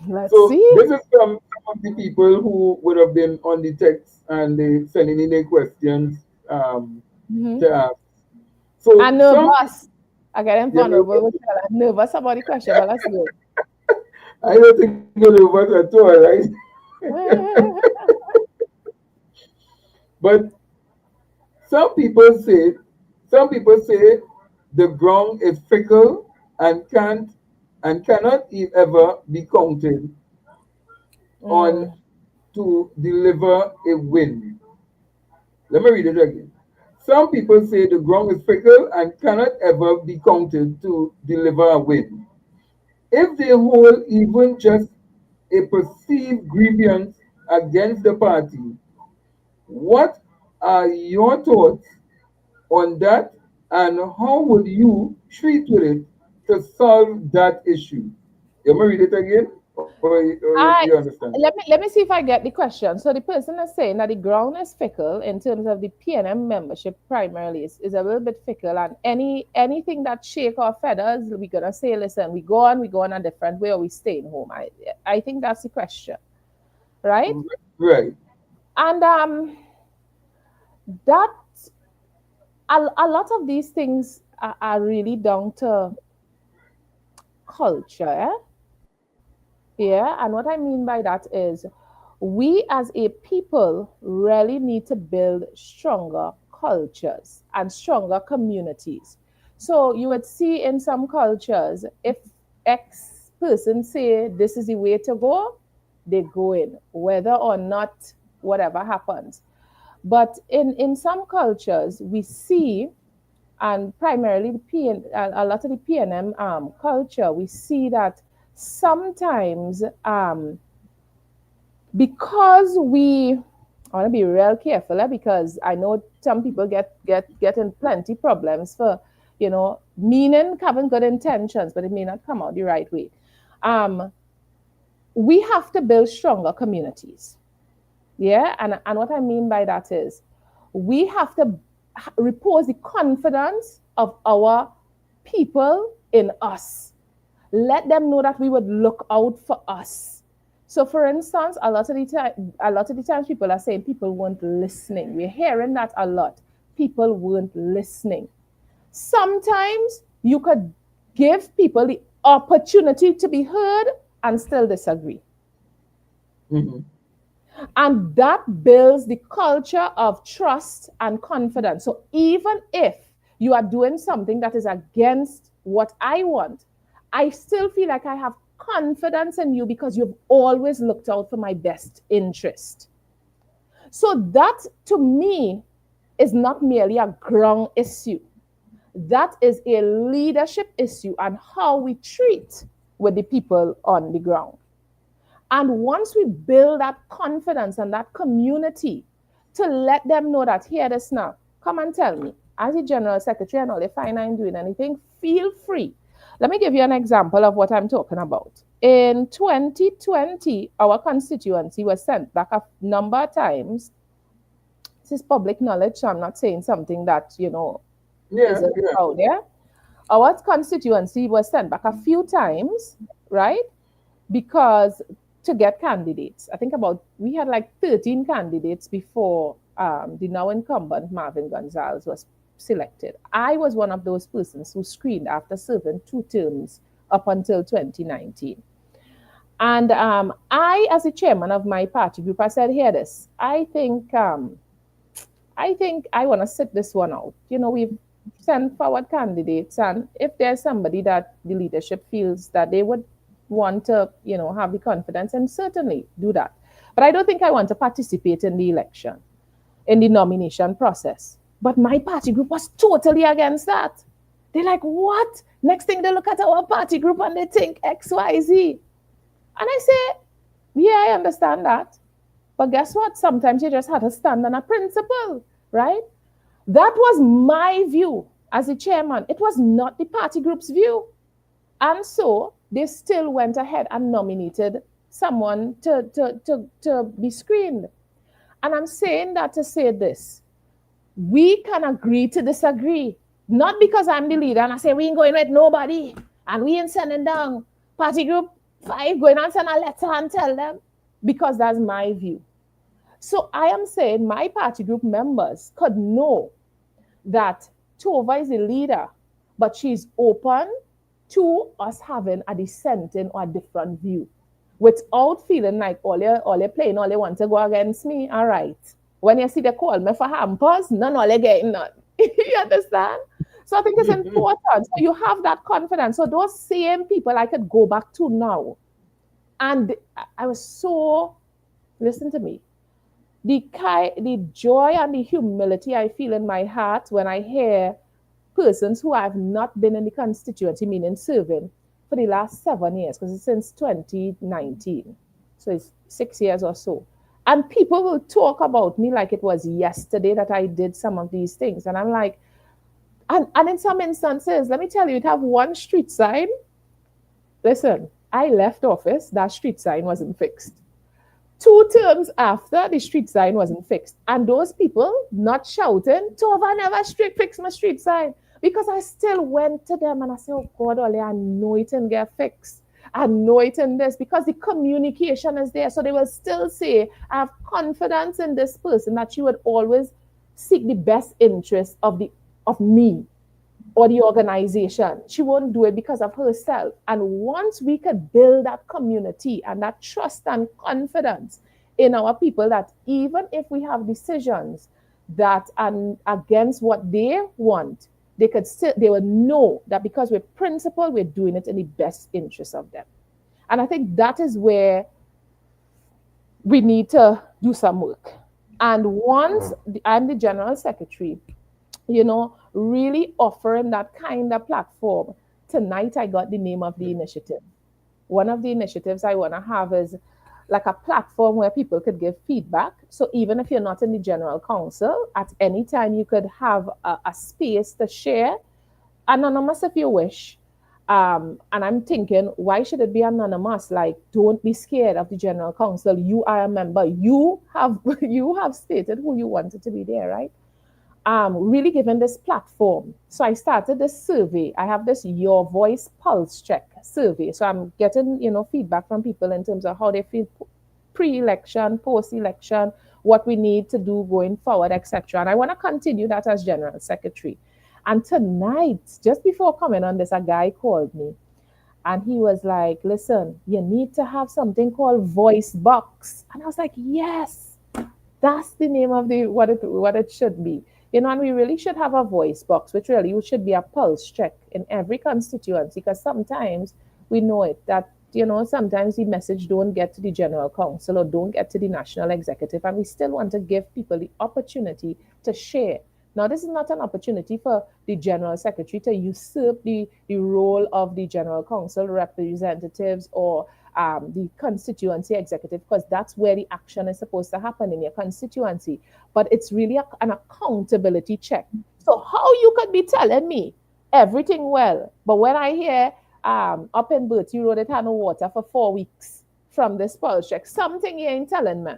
Let's So see. this is some of the people who would have been on the text and they sending in their questions Mm-hmm. to ask. So I'm some nervous. I get you know, vulnerable. I'm nervous about the question, but let's go. I don't think you know what at all, right? But some people say some people say the ground is fickle and can't and cannot ever be counted on Mm, to deliver a win. Let me read it again. Some people say the ground is fickle and cannot ever be counted to deliver a win. If they hold even just a perceived grievance against the party, what are your thoughts on that and how would you treat with it to solve that issue? You want me read it again? Or you I understand? let me see if I get the question. So the person is saying that the ground is fickle in terms of the PNM membership primarily is a little bit fickle, and anything that shake our feathers, we're gonna say, listen, we go on a different way, or we stay in home. I think that's the question, right? Right. And that a lot of these things are really down to culture. Yeah, and what I mean by that is we as a people really need to build stronger cultures and stronger communities. So you would see in some cultures, if X person say this is the way to go, they go in, whether or not whatever happens. But in some cultures, we see, and primarily a lot of the PNM culture, we see that sometimes because I want to be real careful because I know some people get in plenty problems for meaning having good intentions, but it may not come out the right way. Um, we have to build stronger communities. Yeah, and what I mean by that is we have to repose the confidence of our people in us. Let them know that we would look out for us. So, for instance, a lot of the times, people are saying people weren't listening. We're hearing that a lot. People weren't listening. Sometimes you could give people the opportunity to be heard and still disagree. Mhm. And that builds the culture of trust and confidence. So even if you are doing something that is against what I want, I still feel like I have confidence in you because you've always looked out for my best interest. So that to me is not merely a ground issue. That is a leadership issue and how we treat with the people on the ground. And once we build that confidence and that community to let them know that here this now, come and tell me, as the general secretary and all, if I'm not doing anything, feel free. Let me give you an example of what I'm talking about. In 2020, our constituency was sent back a number of times. This is public knowledge, so I'm not saying something that, Yeah, isn't yeah. out there. Our constituency was sent back a few times, right? Because to get candidates, I think we had like 13 candidates before the now incumbent Marvin Gonzalez was selected. I was one of those persons who screened after serving 2 terms up until 2019. And I, as the chairman of my party group, I said, "Hear this. I think I want to sit this one out. send forward candidates, and if there's somebody that the leadership feels that they would want to, have the confidence, and certainly do that. But I don't think I want to participate in the election, in the nomination process. But my party group was totally against that. They're like, what? Next thing they look at our party group and they think X, Y, Z. And I say, yeah, I understand that. But guess what? Sometimes you just have to stand on a principle, right? That was my view as a chairman. It was not the party group's view. And so they still went ahead and nominated someone to be screened. And I'm saying that to say this. We can agree to disagree. Not because I'm the leader and I say we ain't going with nobody and we ain't sending down party group 5 going and send a letter and tell them, because that's my view. So I am saying my party group members could know that Tova is the leader, but she's open to us having a dissenting or a different view without feeling like all they playing, all they want to go against me. All right. When you see they call me for hampers, none all they getting none. You understand? So I think it's important. So you have that confidence. So those same people I could go back to now. And I was so, listen to me, the joy and the humility I feel in my heart when I hear persons who have not been in the constituency, meaning serving, for the last 7 years, because it's since 2019. So it's 6 years or so. And people will talk about me like it was yesterday that I did some of these things. And I'm like, and in some instances, let me tell you, it have one street sign. Listen, I left office, that street sign wasn't fixed. 2 terms after, the street sign wasn't fixed. And those people not shouting, Tova never fix my street sign. Because I still went to them and I said, oh God, Ole, I know it and get fixed. I know it in this, because the communication is there. So they will still say, I have confidence in this person that she would always seek the best interest of me or the organization. She won't do it because of herself. And once we could build that community and that trust and confidence in our people, that even if we have decisions that are against what they want, they will know that because we're principled, we're doing it in the best interest of them. And I think that is where we need to do some work. And once I'm the general secretary, really offering that kind of platform. Tonight, I got the name of the initiative. One of the initiatives I want to have is like a platform where people could give feedback. So even if you're not in the general council, at any time you could have a space to share, anonymous if you wish. And I'm thinking, why should it be anonymous? Like, don't be scared of the general council. You are a member. You have stated who you wanted to be there, right? Really given this platform. So I started this survey. I have this Your Voice Pulse Check survey. So I'm getting, feedback from people in terms of how they feel pre-election, post-election, what we need to do going forward, etc. And I want to continue that as General Secretary. And tonight, just before coming on this, a guy called me and he was like, listen, you need to have something called Voice Box. And I was like, yes, that's the name of what it should be. And we really should have a voice box, which really should be a pulse check in every constituency, because sometimes we know it that, sometimes the message don't get to the general council or don't get to the national executive, and we still want to give people the opportunity to share. Now, this is not an opportunity for the general secretary to usurp the role of the general council representatives or the constituency executive, because that's where the action is supposed to happen in your constituency. But it's really an accountability check. So how you could be telling me everything well, but when I hear up in Bert, you Road, it had no water for 4 weeks from this pulse check, something you ain't telling me.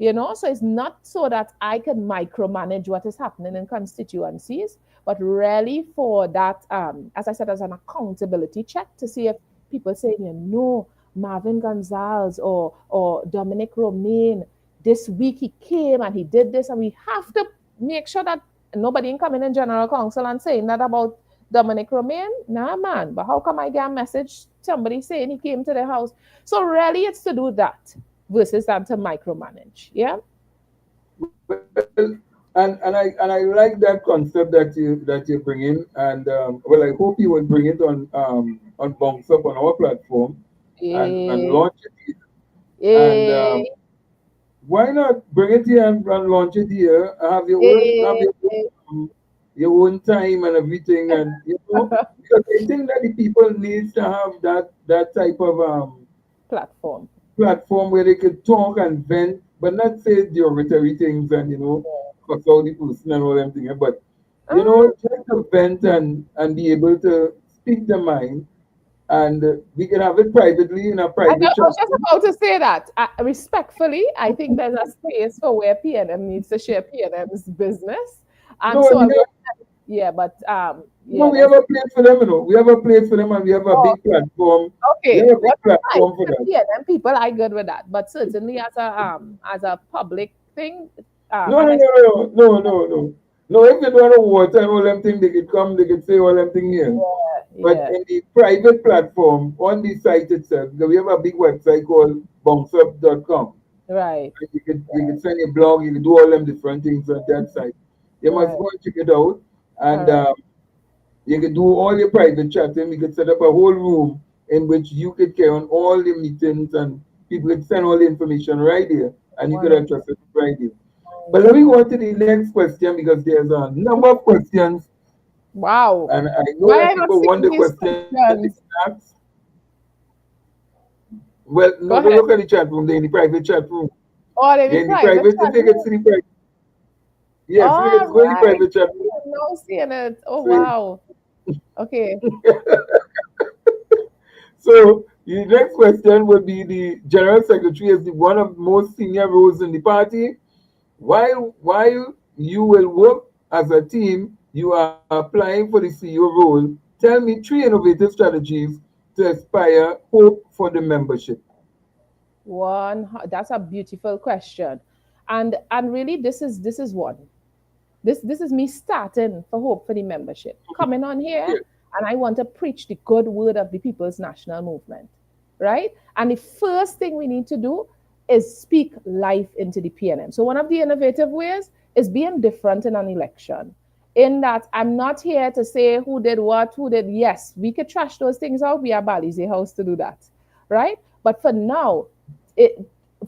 So it's not so that I can micromanage what is happening in constituencies, but really for that, as I said, as an accountability check to see if people say, Marvin Gonzalez or Dominic Romaine, this week he came and he did this, and we have to make sure that nobody in coming in general council and saying that about Dominic Romaine. Nah, man, but how come I get a message, somebody saying he came to the house? So really it's to do that versus than to micromanage. Yeah. Well, and I like that concept that you bring in, and well, I hope you will bring it on Bounce Up on our platform, and Eh, launch it, and eh, why not bring it here and launch it here? Have eh. your own time and everything, and because I think that the people needs to have that type of Platform. platform where they could talk and vent, but not say derogatory things and cuss out the person and all them things. But Ah, just to vent and be able to speak their mind, and we can have it privately in a private I chat was just room. about to say that. Respectfully, I think there's a space for where PNM needs to share PNM's business. And No, so, yeah, but yeah, we have there's a place for them. We have a place for them, and we have a oh, big platform. We okay. have a big What fine. platform for The that. PNM people, I good with that. But certainly as a public thing, No, as no, I no, no, no, no, no. No, if they want to water and all them things, they could come, they could say all them things here. But yeah, in the private platform, on the site itself, because we have a big website called bounceup.com. right, You can send a blog, you can do all them different things on that site. You must right. go and check it out. All And right, you can do all your private chatting. You could set up a whole room in which you could carry on all the meetings and people could send all the information right here and you could wonderful. address it right here. But let me go on to the next question because there's a number of questions Wow. and I know Why that are you not people want seeing the these question to be questions? asked. Well, Go no, don't ahead. look at the chat room. They're in the private chat room. Or any They're in the private private. If chat you can room. see the private, yes, if you All can go in the right. private chat room. I'm now seeing it. Oh See? wow. Okay. So the next question would be the general secretary is the one of the most senior roles in the party. While you will work as a team, you are applying for the CEO role. Tell me three innovative strategies to inspire hope for the membership. That's a beautiful question. And really this is one. This is me starting for Hope for the membership. Coming on here Yeah, and I want to preach the good word of the People's National Movement. Right? And the first thing we need to do is speak life into the PNM. So one of the innovative ways is being different in an election. In that I'm not here to say who did what, who did yes. We could trash those things out. We are Bali's house to do that. Right? But for now, it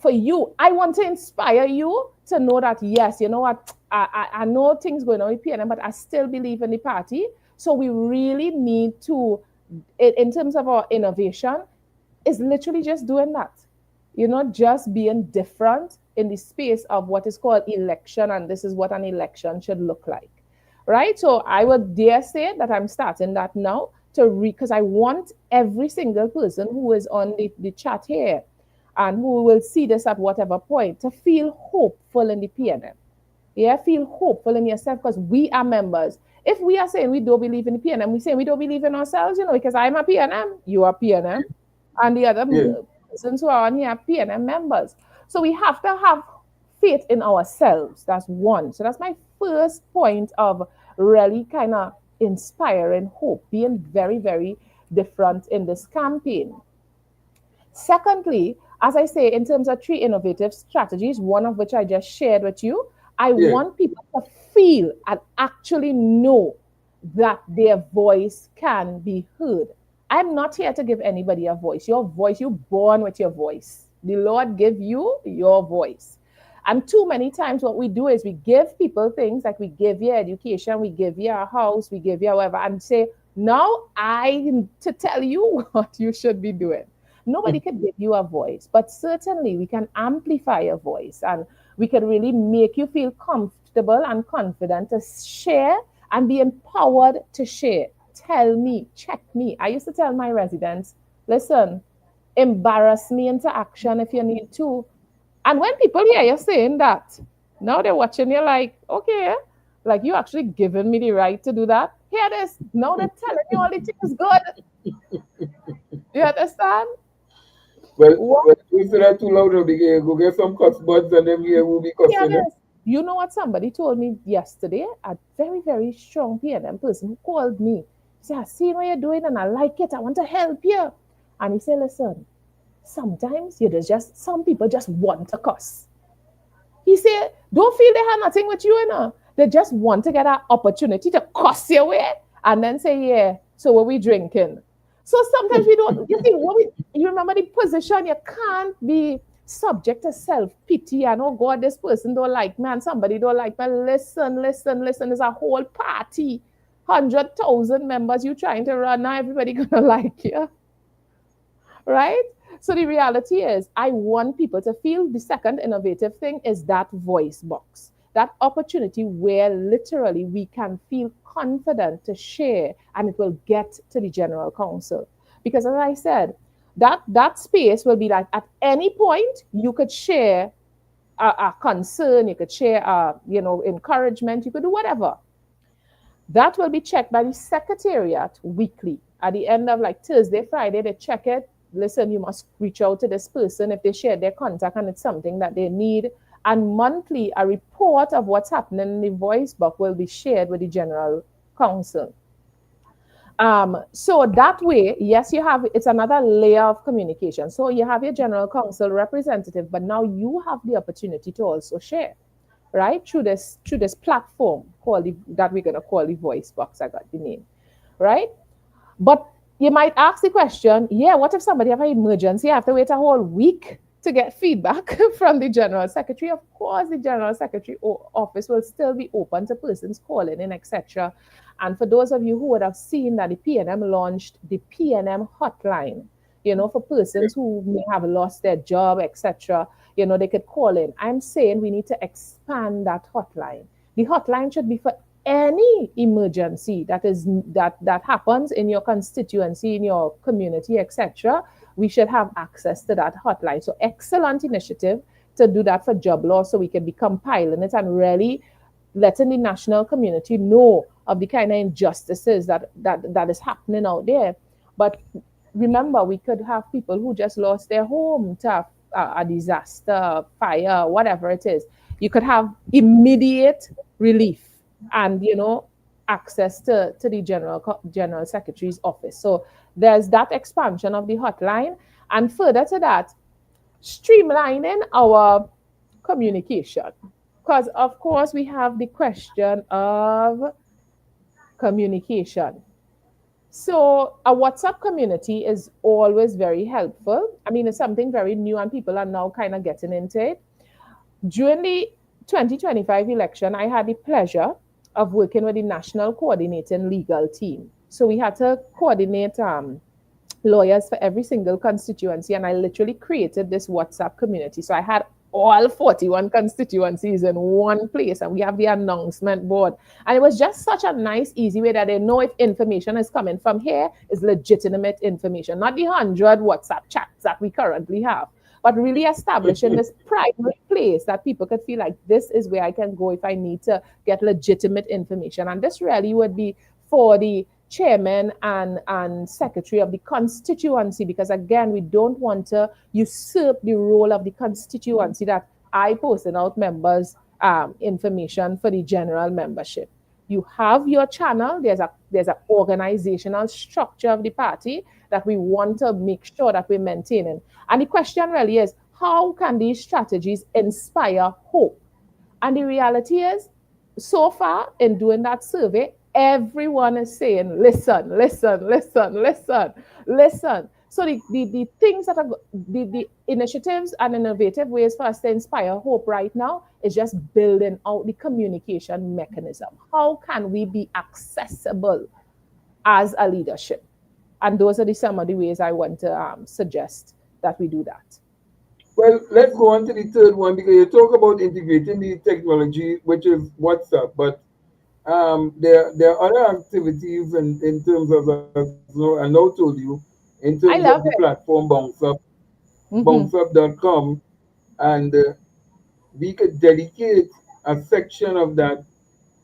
for you, I want to inspire you to know that yes, you know what, I know things going on with PNM, but I still believe in the party. So we really need to, in terms of our innovation, is literally just doing that. Just being different in the space of what is called election, and this is what an election should look like. Right? So I would dare say that I'm starting that now because I want every single person who is on the chat here and who will see this at whatever point to feel hopeful in the PNM. Yeah, feel hopeful in yourself because we are members. If we are saying we don't believe in the PNM, we say we don't believe in ourselves, because I'm a PNM, you are PNM, and the other yeah. persons who are on here are PNM members. So we have to have faith in ourselves. That's one. So that's my first point of really kind of inspiring hope, being very, very different in this campaign. Secondly, as I say, in terms of three innovative strategies, one of which I just shared with you, I Yeah. want people to feel and actually know that their voice can be heard. I'm not here to give anybody a voice. Your voice, you're born with your voice. The Lord give you your voice. And too many times what we do is we give people things like we give you education, we give you a house, we give you whatever, and say, now I to tell you what you should be doing. Nobody can give you a voice, but certainly we can amplify your voice and we can really make you feel comfortable and confident to share and be empowered to share. Tell me, check me. I used to tell my residents, listen, embarrass me into action if you need to. And when people hear you saying that, now they're watching you like, okay, like you actually given me the right to do that. Hear this. Now they're telling you all the things good. You understand? What? Well, you say that too loud, go get some cuss buds and them here will be Hear cussing. this. You know what somebody told me yesterday? A very, very strong PNM person who called me. He said, I see what you're doing and I like it. I want to help you. And he said, listen, sometimes some people just want to cuss. He said, don't feel they have nothing with you, They just want to get an opportunity to cuss your way and then say, yeah, so what we drinking? So sometimes we don't, you see, you remember the position, you can't be subject to self-pity and, oh God, this person don't like me and somebody don't like me. Listen, listen, listen. There's a whole party, 100,000 members you trying to run. Now everybody gonna like you, right? So the reality is, I want people to feel the second innovative thing is that voice box, that opportunity where literally we can feel confident to share and it will get to the general council. Because as I said, that space will be like at any point you could share a concern, you could share encouragement, you could do whatever. That will be checked by the secretariat weekly. At the end of like Thursday, Friday, they check it. Listen, you must reach out to this person if they share their contact and it's something that they need. And monthly, a report of what's happening in the voice box will be shared with the general council. So that way, yes, it's another layer of communication. So you have your general council representative, but now you have the opportunity to also share, right? Through this platform that we're gonna call the voice box. I got the name, right? But you might ask the question, yeah, what if somebody have an emergency? I have to wait a whole week to get feedback from the general secretary. Of course, the general secretary office will still be open to persons calling in, etc. And for those of you who would have seen that the PNM launched the PNM hotline, for persons who may have lost their job, etc., they could call in. I'm saying we need to expand that hotline. The hotline should be for any emergency that happens in your constituency, in your community, etc. We should have access to that hotline. So excellent initiative to do that for job loss, so we can be compiling it and really letting the national community know of the kind of injustices that is happening out there. But remember, we could have people who just lost their home to a disaster, fire, whatever it is. You could have immediate relief and access to the general secretary's office. So there's that expansion of the hotline, and further to that, streamlining our communication, because of course we have the question of communication. So a WhatsApp community is always very helpful. I mean, it's something very new and people are now kind of getting into it. During the 2025 election, I had the pleasure of working with the national coordinating legal team. So we had to coordinate lawyers for every single constituency, and I literally created this WhatsApp community. So I had all 41 constituencies in one place, and we have the announcement board. And it was just such a nice, easy way that they know if information is coming from here is legitimate information, not the 100 WhatsApp chats that we currently have, but really establishing this primary place that people could feel like this is where I can go if I need to get legitimate information. And this really would be for the chairman and secretary of the constituency, because again, we don't want to usurp the role of the constituency that I posting out members information for the general membership. You have your channel. There's an organizational structure of the party that we want to make sure that we're maintaining. And the question really is, how can these strategies inspire hope? And the reality is, so far in doing that survey, everyone is saying, listen, listen, listen, listen, listen. So the things that are the initiatives and innovative ways for us to inspire hope right now is just building out the communication mechanism. How can we be accessible as a leadership? And those are some of the ways I want to suggest that we do that. Well, let's go on to the third one, because you talk about integrating the technology, which is WhatsApp, but there are other activities in terms of, I now told you, in terms of the platform bounceup.com, and we could dedicate a section of that.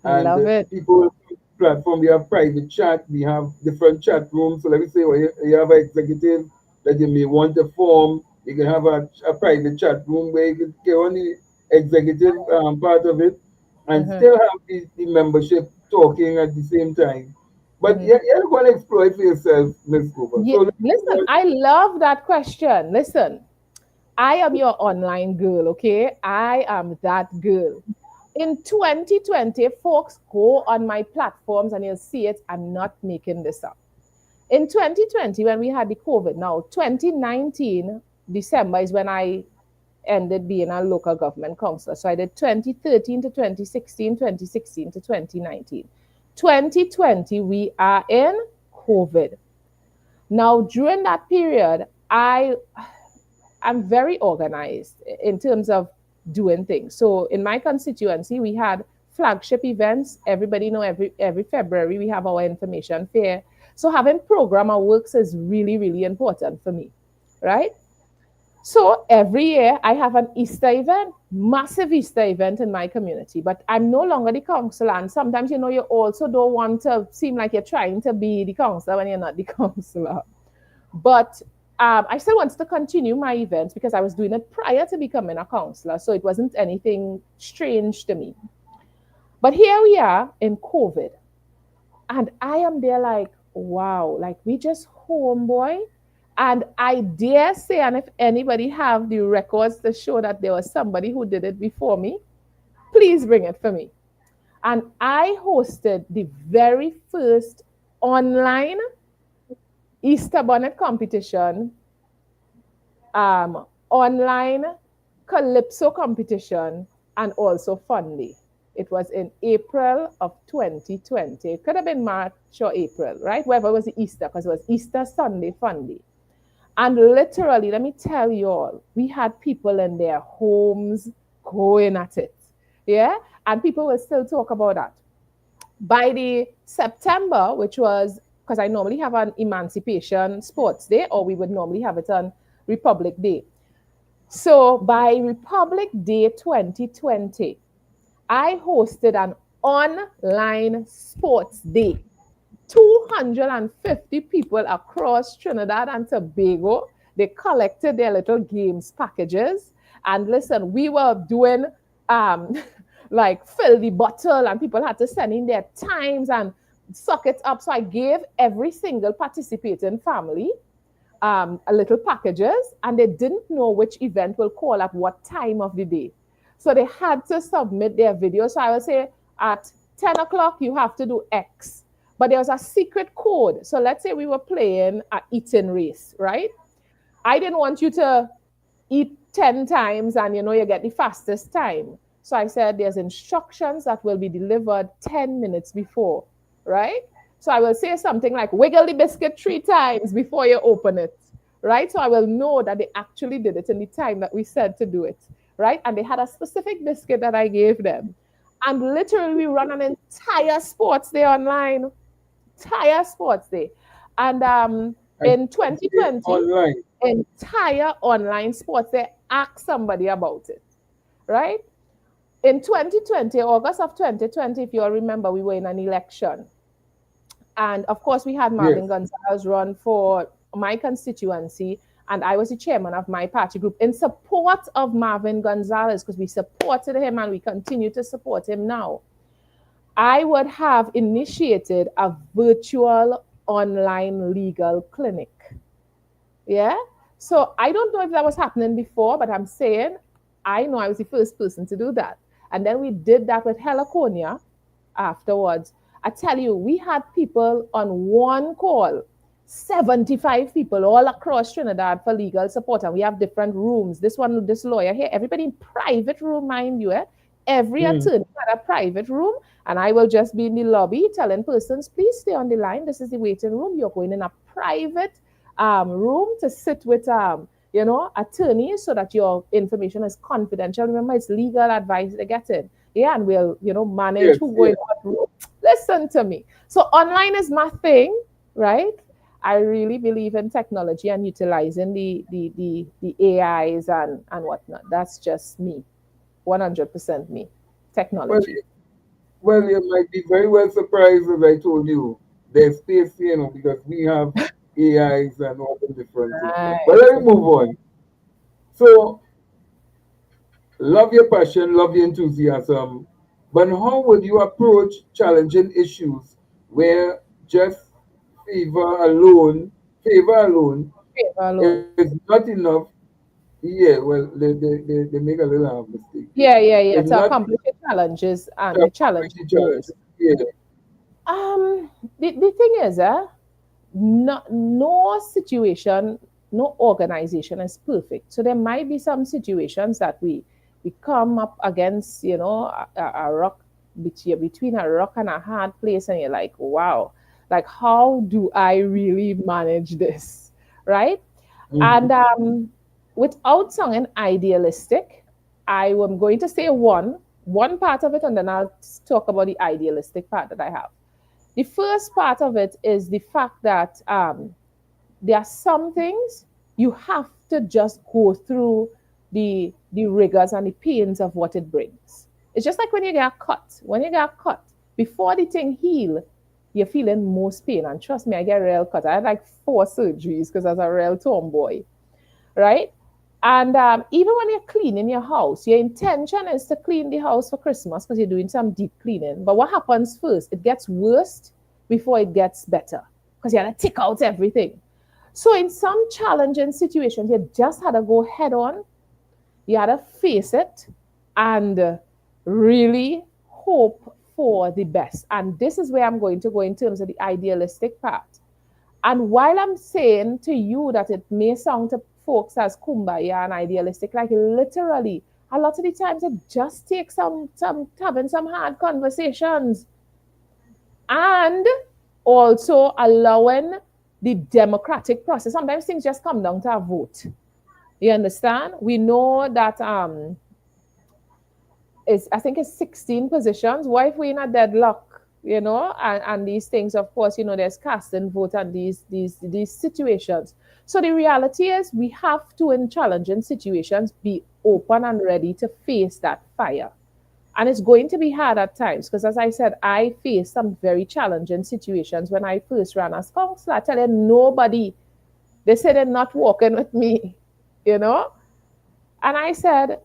And people platform, we have private chat, we have different chat rooms. So let me say, you have an executive that you may want to form, you can have a private chat room where you can get on the executive part of it and still have the membership talking at the same time. But you're going to explore it for yourself, Ms. Cooper. Yeah, so listen, I love that question. Listen, I am your online girl, okay? I am that girl. In 2020, folks, go on my platforms and you'll see it. I'm not making this up. In 2020, when we had the COVID, now 2019, December is when I ended being a local government councillor. So I did 2013 to 2016, 2016 to 2019. 2020, we are in COVID. Now, during that period, I'm very organized in terms of doing things. So in my constituency, we had flagship events. Everybody know every February we have our information fair. So having program and works is really, really important for me, right? So every year I have an Easter event, massive Easter event in my community, but I'm no longer the counselor. And sometimes, you also don't want to seem like you're trying to be the counselor when you're not the counselor. But I still wanted to continue my events because I was doing it prior to becoming a counselor. So it wasn't anything strange to me. But here we are in COVID. And I am there like, wow, like we just homeboy. And I dare say, and if anybody have the records to show that there was somebody who did it before me, please bring it for me. And I hosted the very first online Easter bonnet competition, online calypso competition, and also fun day. It was in April of 2020. It could have been March or April, right? Whether it was Easter, because it was Easter Sunday fun day. And literally, let me tell you all, we had people in their homes going at it. Yeah? And people will still talk about that. By the September, which was, because I normally have an Emancipation Sports Day, or we would normally have it on Republic Day. So by Republic Day 2020, I hosted an online sports day. 250 people across Trinidad and Tobago, they collected their little games packages. And listen, we were doing like fill the bottle, and people had to send in their times and suck it up. So I gave every single participating family a little packages, and they didn't know which event will call at what time of the day. So they had to submit their video. So I would say at 10 o'clock, you have to do X. But there was a secret code. So let's say we were playing an eating race, right? I didn't want you to eat 10 times and, you get the fastest time. So I said there's instructions that will be delivered 10 minutes before, right? So I will say something like, wiggle the biscuit 3 times before you open it, right? So I will know that they actually did it in the time that we said to do it, right? And they had a specific biscuit that I gave them. And literally we run an entire sports day online. Entire sports day. And in 2020, online. Entire online sports day, ask somebody about it, right? In 2020, August of 2020, if you all remember, we were in an election. And of course, we had Marvin Gonzalez run for my constituency, and I was the chairman of my party group in support of Marvin Gonzalez, because we supported him and we continue to support him now. I would have initiated a virtual online legal clinic. Yeah. So I don't know if that was happening before, but I'm saying I know I was the first person to do that. And then we did that with Heliconia afterwards. I tell you, we had people on one call, 75 people all across Trinidad for legal support. And we have different rooms. This lawyer here, everybody in private room, mind you. Every attorney had a private room. And I will just be in the lobby telling persons, please stay on the line. This is the waiting room. You're going in a private room to sit with, attorneys so that your information is confidential. Remember, it's legal advice they're getting. Yeah, and we'll, manage who go in what room. Listen to me. So online is my thing, right? I really believe in technology and utilizing the AIs and whatnot. That's just me. 100% me. Technology. Well, you might be very well surprised, as I told you. There's space, because we have AIs and all the different things. But let me move on. So, love your passion, love your enthusiasm, but how would you approach challenging issues where just favor alone is not enough? Yeah, well, they make a little mistake. Yeah. To accomplish your challenges and the challenges rose. Yeah. The thing is, no situation, no organization is perfect. So there might be some situations that we come up against, a rock between a rock and a hard place, and you're like, wow, like how do I really manage this, right? And without sounding idealistic, I am going to say one part of it, and then I'll talk about the idealistic part that I have. The first part of it is the fact that there are some things you have to just go through the rigors and the pains of what it brings. It's just like when you get cut. When you get cut, before the thing heal, you're feeling most pain. And trust me, I get real cut. I had like 4 surgeries because I was a real tomboy, right? And even when you're cleaning your house, your intention is to clean the house for Christmas because you're doing some deep cleaning. But what happens first? It gets worse before it gets better because you had to take out everything. So in some challenging situations, you just had to go head on. You had to face it and really hope for the best. And this is where I'm going to go in terms of the idealistic part. And while I'm saying to you that it may sound to folks as kumbaya and idealistic, like literally, a lot of the times it just takes some having some hard conversations and also allowing the democratic process. Sometimes things just come down to a vote. You understand? We know that I think it's 16 positions. What if we're in a deadlock? And these things, of course, there's casting vote and these situations. So the reality is we have to, in challenging situations, be open and ready to face that fire. And it's going to be hard at times because, as I said, I faced some very challenging situations when I first ran as counselor. I tell you, nobody, they said they're not working with me, And I said,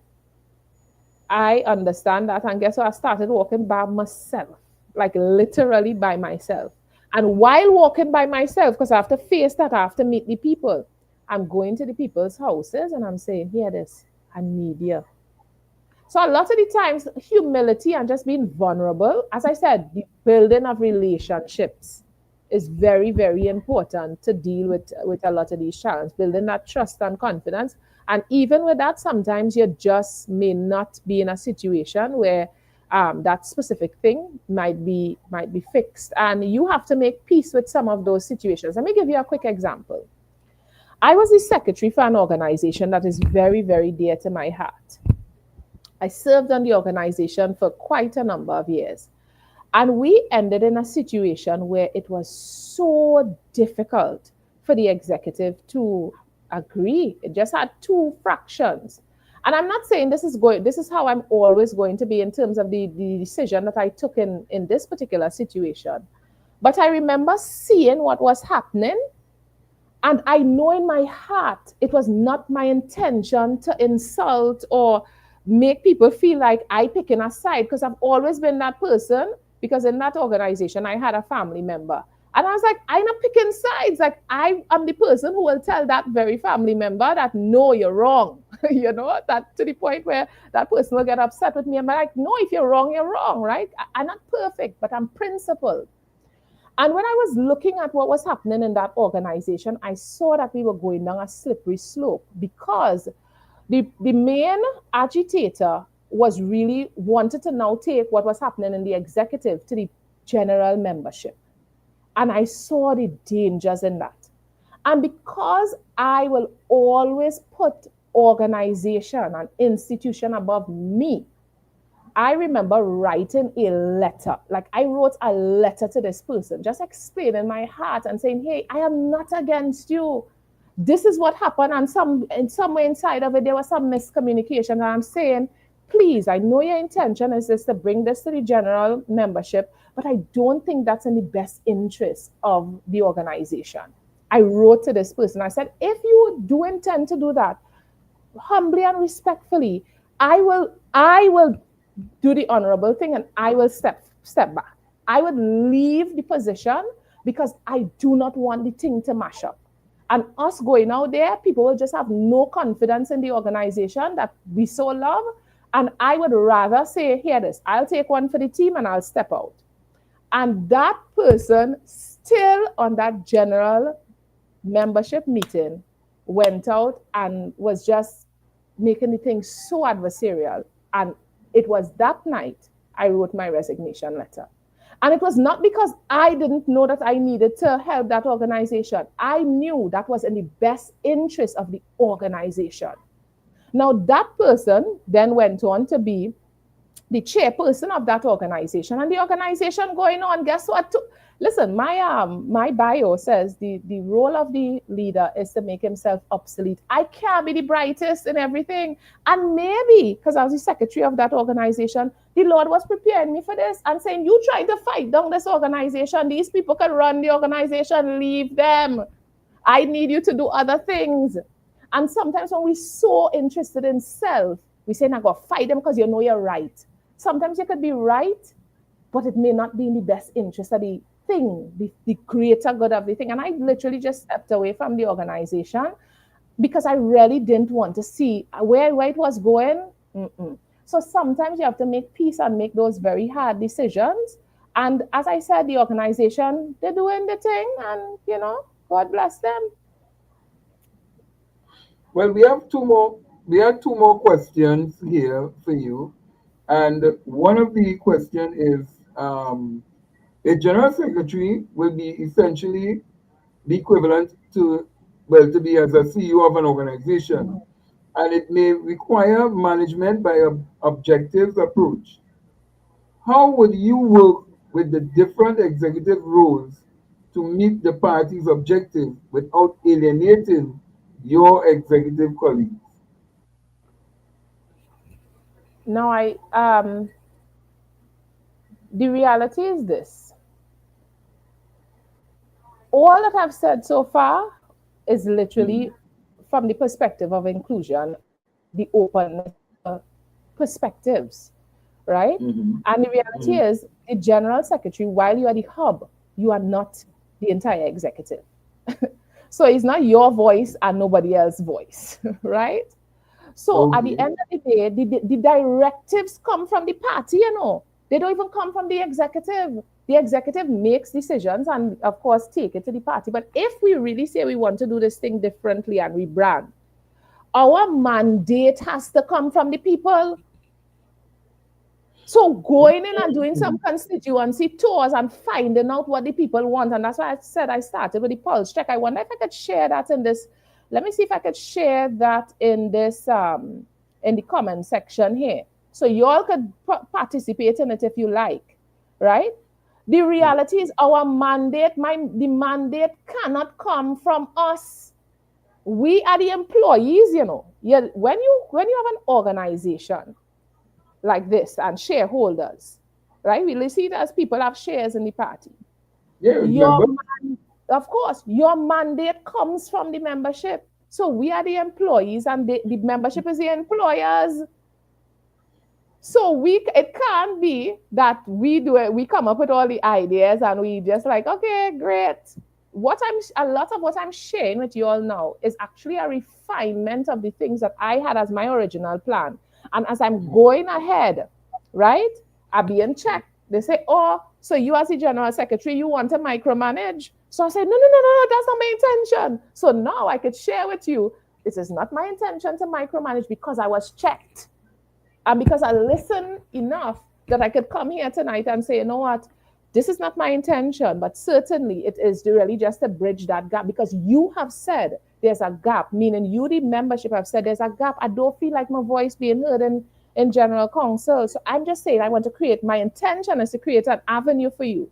I understand that. And guess what? I started walking by myself, like literally by myself. And while walking by myself, because I have to face that, I have to meet the people, I'm going to the people's houses and I'm saying, hear this, I need you. So a lot of the times, humility and just being vulnerable, as I said, the building of relationships is very, very important to deal with a lot of these challenges, building that trust and confidence. And even with that, sometimes you just may not be in a situation where that specific thing might be fixed. And you have to make peace with some of those situations. Let me give you a quick example. I was the secretary for an organization that is very, very dear to my heart. I served on the organization for quite a number of years. And we ended in a situation where it was so difficult for the executive to agree. It just had 2 fractions. And I'm not saying this is how I'm always going to be in terms of the decision that I took in this particular situation. But I remember seeing what was happening. And I know in my heart, it was not my intention to insult or make people feel like I picking a side, because I've always been that person, because in that organization, I had a family member. And I was like, I'm not picking sides. Like, I am the person who will tell that very family member that, no, you're wrong. That to the point where that person will get upset with me. I'm like, no, if you're wrong, right? I'm not perfect, but I'm principled. And when I was looking at what was happening in that organization, I saw that we were going down a slippery slope, because the main agitator was really wanted to now take what was happening in the executive to the general membership. And I saw the dangers in that. And because I will always put organization and institution above me, I remember writing a letter. Like, I wrote a letter to this person, just explaining my heart and saying, hey, I am not against you. This is what happened. And in some way inside of it, there was some miscommunication. And I'm saying, please, I know your intention is this to bring this to the general membership, but I don't think that's in the best interest of the organization. I wrote to this person. I said, if you do intend to do that, humbly and respectfully, I will do the honorable thing and I will step back. I would leave the position because I do not want the thing to mash up. And us going out there, people will just have no confidence in the organization that we so love. And I would rather say, hear this, I'll take one for the team and I'll step out. And that person still on that general membership meeting went out and was just making the thing so adversarial. And it was that night I wrote my resignation letter. And it was not because I didn't know that I needed to help that organization. I knew that was in the best interest of the organization. Now, that person then went on to be the chairperson of that organization, and the organization going on. Guess what? Listen, my bio says the role of the leader is to make himself obsolete. I can't be the brightest in everything, and maybe because I was the secretary of that organization, the Lord was preparing me for this and saying, "You trying to fight down this organization? These people can run the organization. Leave them. I need you to do other things." And sometimes when we're so interested in self, we say, "Now go fight them because you know you're right." Sometimes you could be right, but it may not be in the best interest of the thing, the greater good of the thing. And I literally just stepped away from the organization because I really didn't want to see where it was going. So sometimes you have to make peace and make those very hard decisions. And as I said, the organization, they're doing the thing, and God bless them. Well, we have two more questions here for you. And one of the questions is, a general secretary will be essentially the equivalent to be as a CEO of an organization. And it may require management by an objectives approach. How would you work with the different executive roles to meet the party's objectives without alienating your executive colleagues? Now, the reality is this. All that I've said so far is literally from the perspective of inclusion, the open perspectives, right? And the reality is, the general secretary, while you are the hub, you are not the entire executive. So it's not your voice and nobody else's voice, right? So at the end of the day, the directives come from the party, They don't even come from the executive. The executive makes decisions and, of course, take it to the party. But if we really say we want to do this thing differently and rebrand, our mandate has to come from the people. So going in and doing some constituency tours and finding out what the people want, and that's why I said I started with the pulse check. I wonder if I could share that in this. Let me see if I could share that in this, in the comment section here. So you all could participate in it if you like, right? The reality is our mandate, the mandate cannot come from us. We are the employees, Yeah, when you have an organization like this and shareholders, right? We see it as people have shares in the party. Yeah, of course, your mandate comes from the membership. So we are the employees and the membership is the employers. So it can't be that we come up with all the ideas and we just like, okay, great. A lot of what I'm sharing with you all now is actually a refinement of the things that I had as my original plan. And as I'm going ahead, right, I be in check. They say, "Oh, so you as the general secretary, you want to micromanage?" So I say, no, that's not my intention. So now I could share with you, this is not my intention to micromanage because I was checked. And because I listened enough that I could come here tonight and say, you know what, this is not my intention, but certainly it is really just to bridge that gap because you have said there's a gap, meaning you, the membership, have said there's a gap. I don't feel like my voice being heard in general council. So I'm just saying my intention is to create an avenue for you.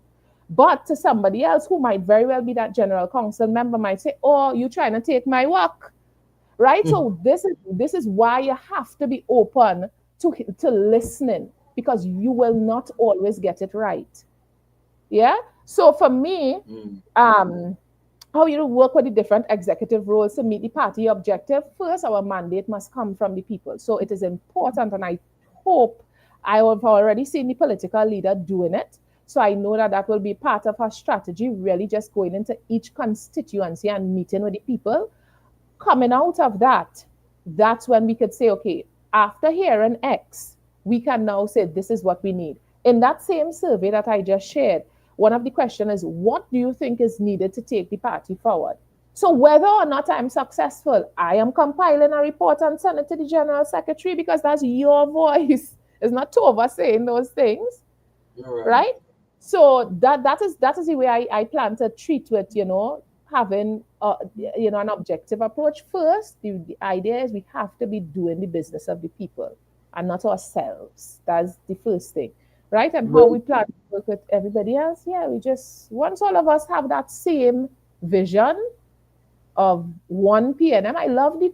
But to somebody else who might very well be that general council member might say, "Oh, you're trying to take my work," right? So this is why you have to be open to listening because you will not always get it right. Yeah. So for me, how you work with the different executive roles to meet the party objective, first, our mandate must come from the people. So it is important, and I hope I have already seen the political leader doing it. So I know that will be part of our strategy, really just going into each constituency and meeting with the people. Coming out of that, that's when we could say, okay, After hearing X, we can now say this is what we need. In that same survey that I just shared, one of the questions is, what do you think is needed to take the party forward? So whether or not I'm successful, I am compiling a report and send it to the General Secretary because that's your voice. It's not Tova saying those things, right? So that is the way I plan to treat it, having an objective approach. First, the idea is we have to be doing the business of the people and not ourselves. That's the first thing, right? And how we plan to work with everybody else, we just, once all of us have that same vision of one PNM. I love the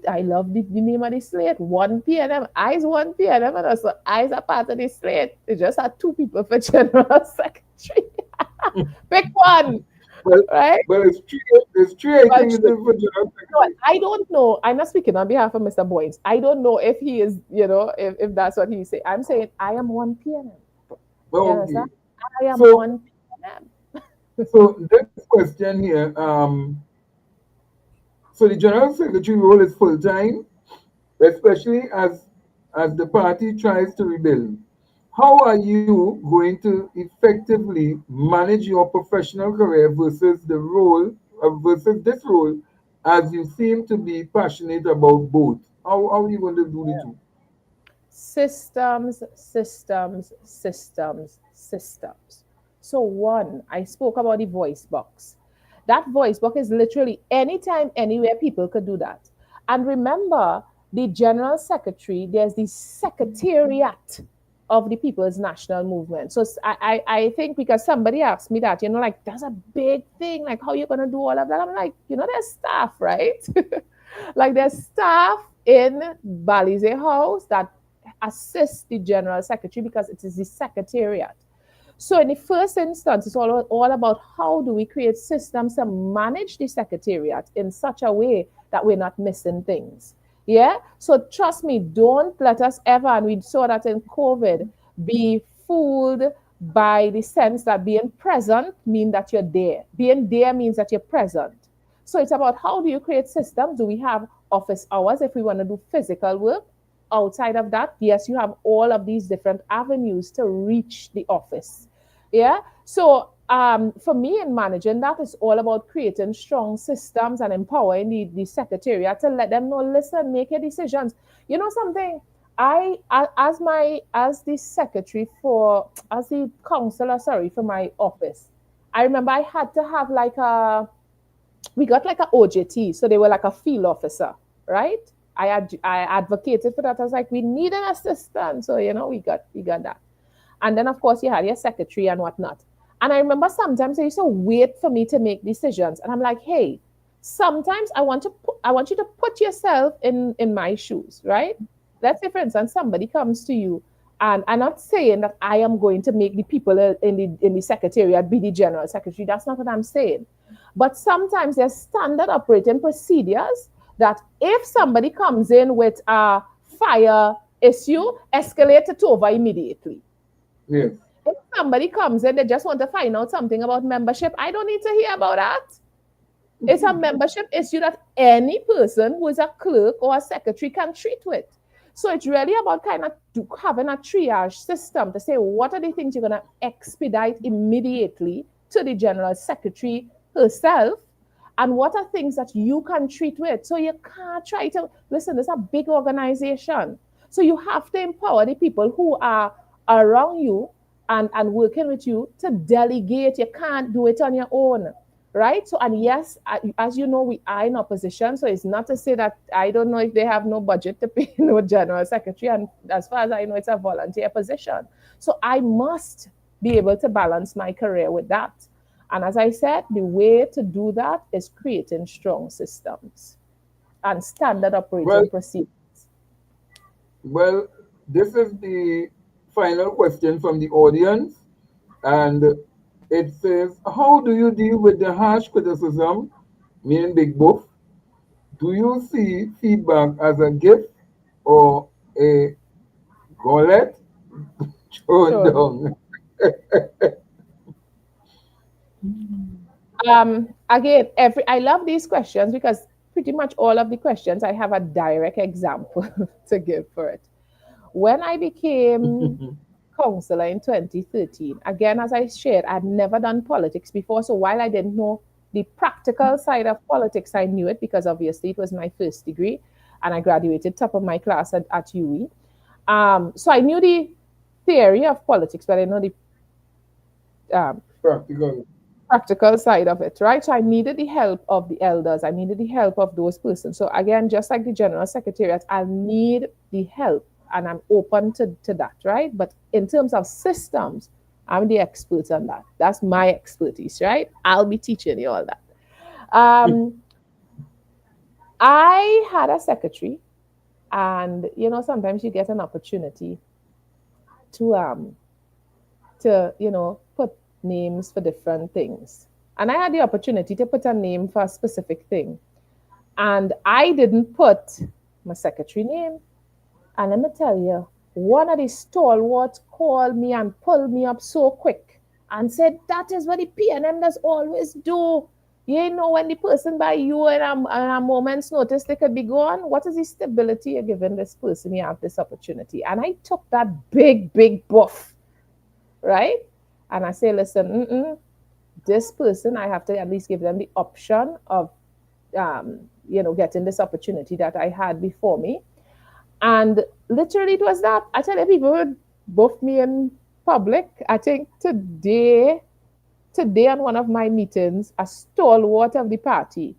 name of the slate. One PNM. I's one PNM, and also I's a part of the slate. It just had two people for General Secretary. Pick one. Right? But it's true. I think it's for General Secretary. I don't know. I'm not speaking on behalf of Mr. Boynes. I don't know if he is, if that's what he's saying. I'm saying I am one PNM. Okay. I am one PNM. So this question here, so the General Secretary role is full-time, especially as the party tries to rebuild. How are you going to effectively manage your professional career versus the role, versus this role, as you seem to be passionate about both? How are you going to do the two? Systems, systems, systems, systems. So one, I spoke about the voice box. That voice box is literally anytime, anywhere, people could do that. And remember, the General Secretary, there's the Secretariat of the People's National Movement. So I think because somebody asked me that, like, that's a big thing, like, how are you going to do all of that? I'm like, there's staff, right? Like, there's staff in Balize House that assist the General Secretary because it is the Secretariat. So in the first instance, it's all about how do we create systems to manage the Secretariat in such a way that we're not missing things. Yeah? So trust me, don't let us ever, and we saw that in COVID, be fooled by the sense that being present means that you're there. Being there means that you're present. So it's about how do you create systems? Do we have office hours if we want to do physical work? Outside of that, yes, you have all of these different avenues to reach the office. Yeah. So for me in managing, that is all about creating strong systems and empowering the secretariat to let them know, listen, make your decisions. You know something? As the secretary as the counselor, for my office, I remember I had to have we got like a OJT. So they were like a field officer, right? I advocated for that. I was like, we need an assistant. So, we got that. And then, of course, you had your secretary and whatnot. And I remember sometimes they used to wait for me to make decisions. And I'm like, hey, sometimes I want you to put yourself in my shoes, right? Let's say, for instance, somebody comes to you, and I'm not saying that I am going to make the people in the secretariat be the General Secretary. That's not what I'm saying. But sometimes there's standard operating procedures that if somebody comes in with a fire issue, escalate to Tova immediately. Yes. If somebody comes in, they just want to find out something about membership, I don't need to hear about that. It's a membership issue that any person who is a clerk or a secretary can treat with. So it's really about kind of having a triage system to say, what are the things you're going to expedite immediately to the General Secretary herself? And what are things that you can treat with? So you can't try to, listen, it's a big organization. So you have to empower the people who are around you and working with you to delegate. You can't do it on your own, right? So, and yes, as you know, we are in opposition. So it's not to say that I don't know if they have no budget to pay no General Secretary. And as far as I know, it's a volunteer position. So I must be able to balance my career with that. And as I said, the way to do that is creating strong systems and standard operating procedures. Well, this is the final question from the audience. And it says, how do you deal with the harsh criticism, meaning Big Buff? Do you see feedback as a gift or a gauntlet thrown down? Again, I love these questions because pretty much all of the questions I have a direct example to give for it. when I became counselor in 2013, again, as I shared, I'd never done politics before. So while I didn't know the practical side of politics, I knew it because obviously it was my first degree and I graduated top of my class at UE. So I knew the theory of politics, but I know the Practical. practical side of it, right? So I needed the help of the elders. I needed the help of those persons. So again, just like the general secretariat, I need the help and I'm open to that, right? But in terms of systems, I'm the expert on that. That's my expertise, right? I'll be teaching you all that. Um, I had a secretary, and sometimes you get an opportunity to put names for different things. And I had the opportunity to put a name for a specific thing. And I didn't put my secretary name. And let me tell you, one of the stalwarts called me and pulled me up so quick and said, that is what the PNM does always do. You know, when the person by you and a moment's notice, they could be gone. What is the stability you're giving this person? You have this opportunity. And I took that big, big buff, right? And I say, listen, this person, I have to at least give them the option of, getting this opportunity that I had before me. And literally it was that. I tell you, people would buff me in public. I think today on one of my meetings, a stalwart of the party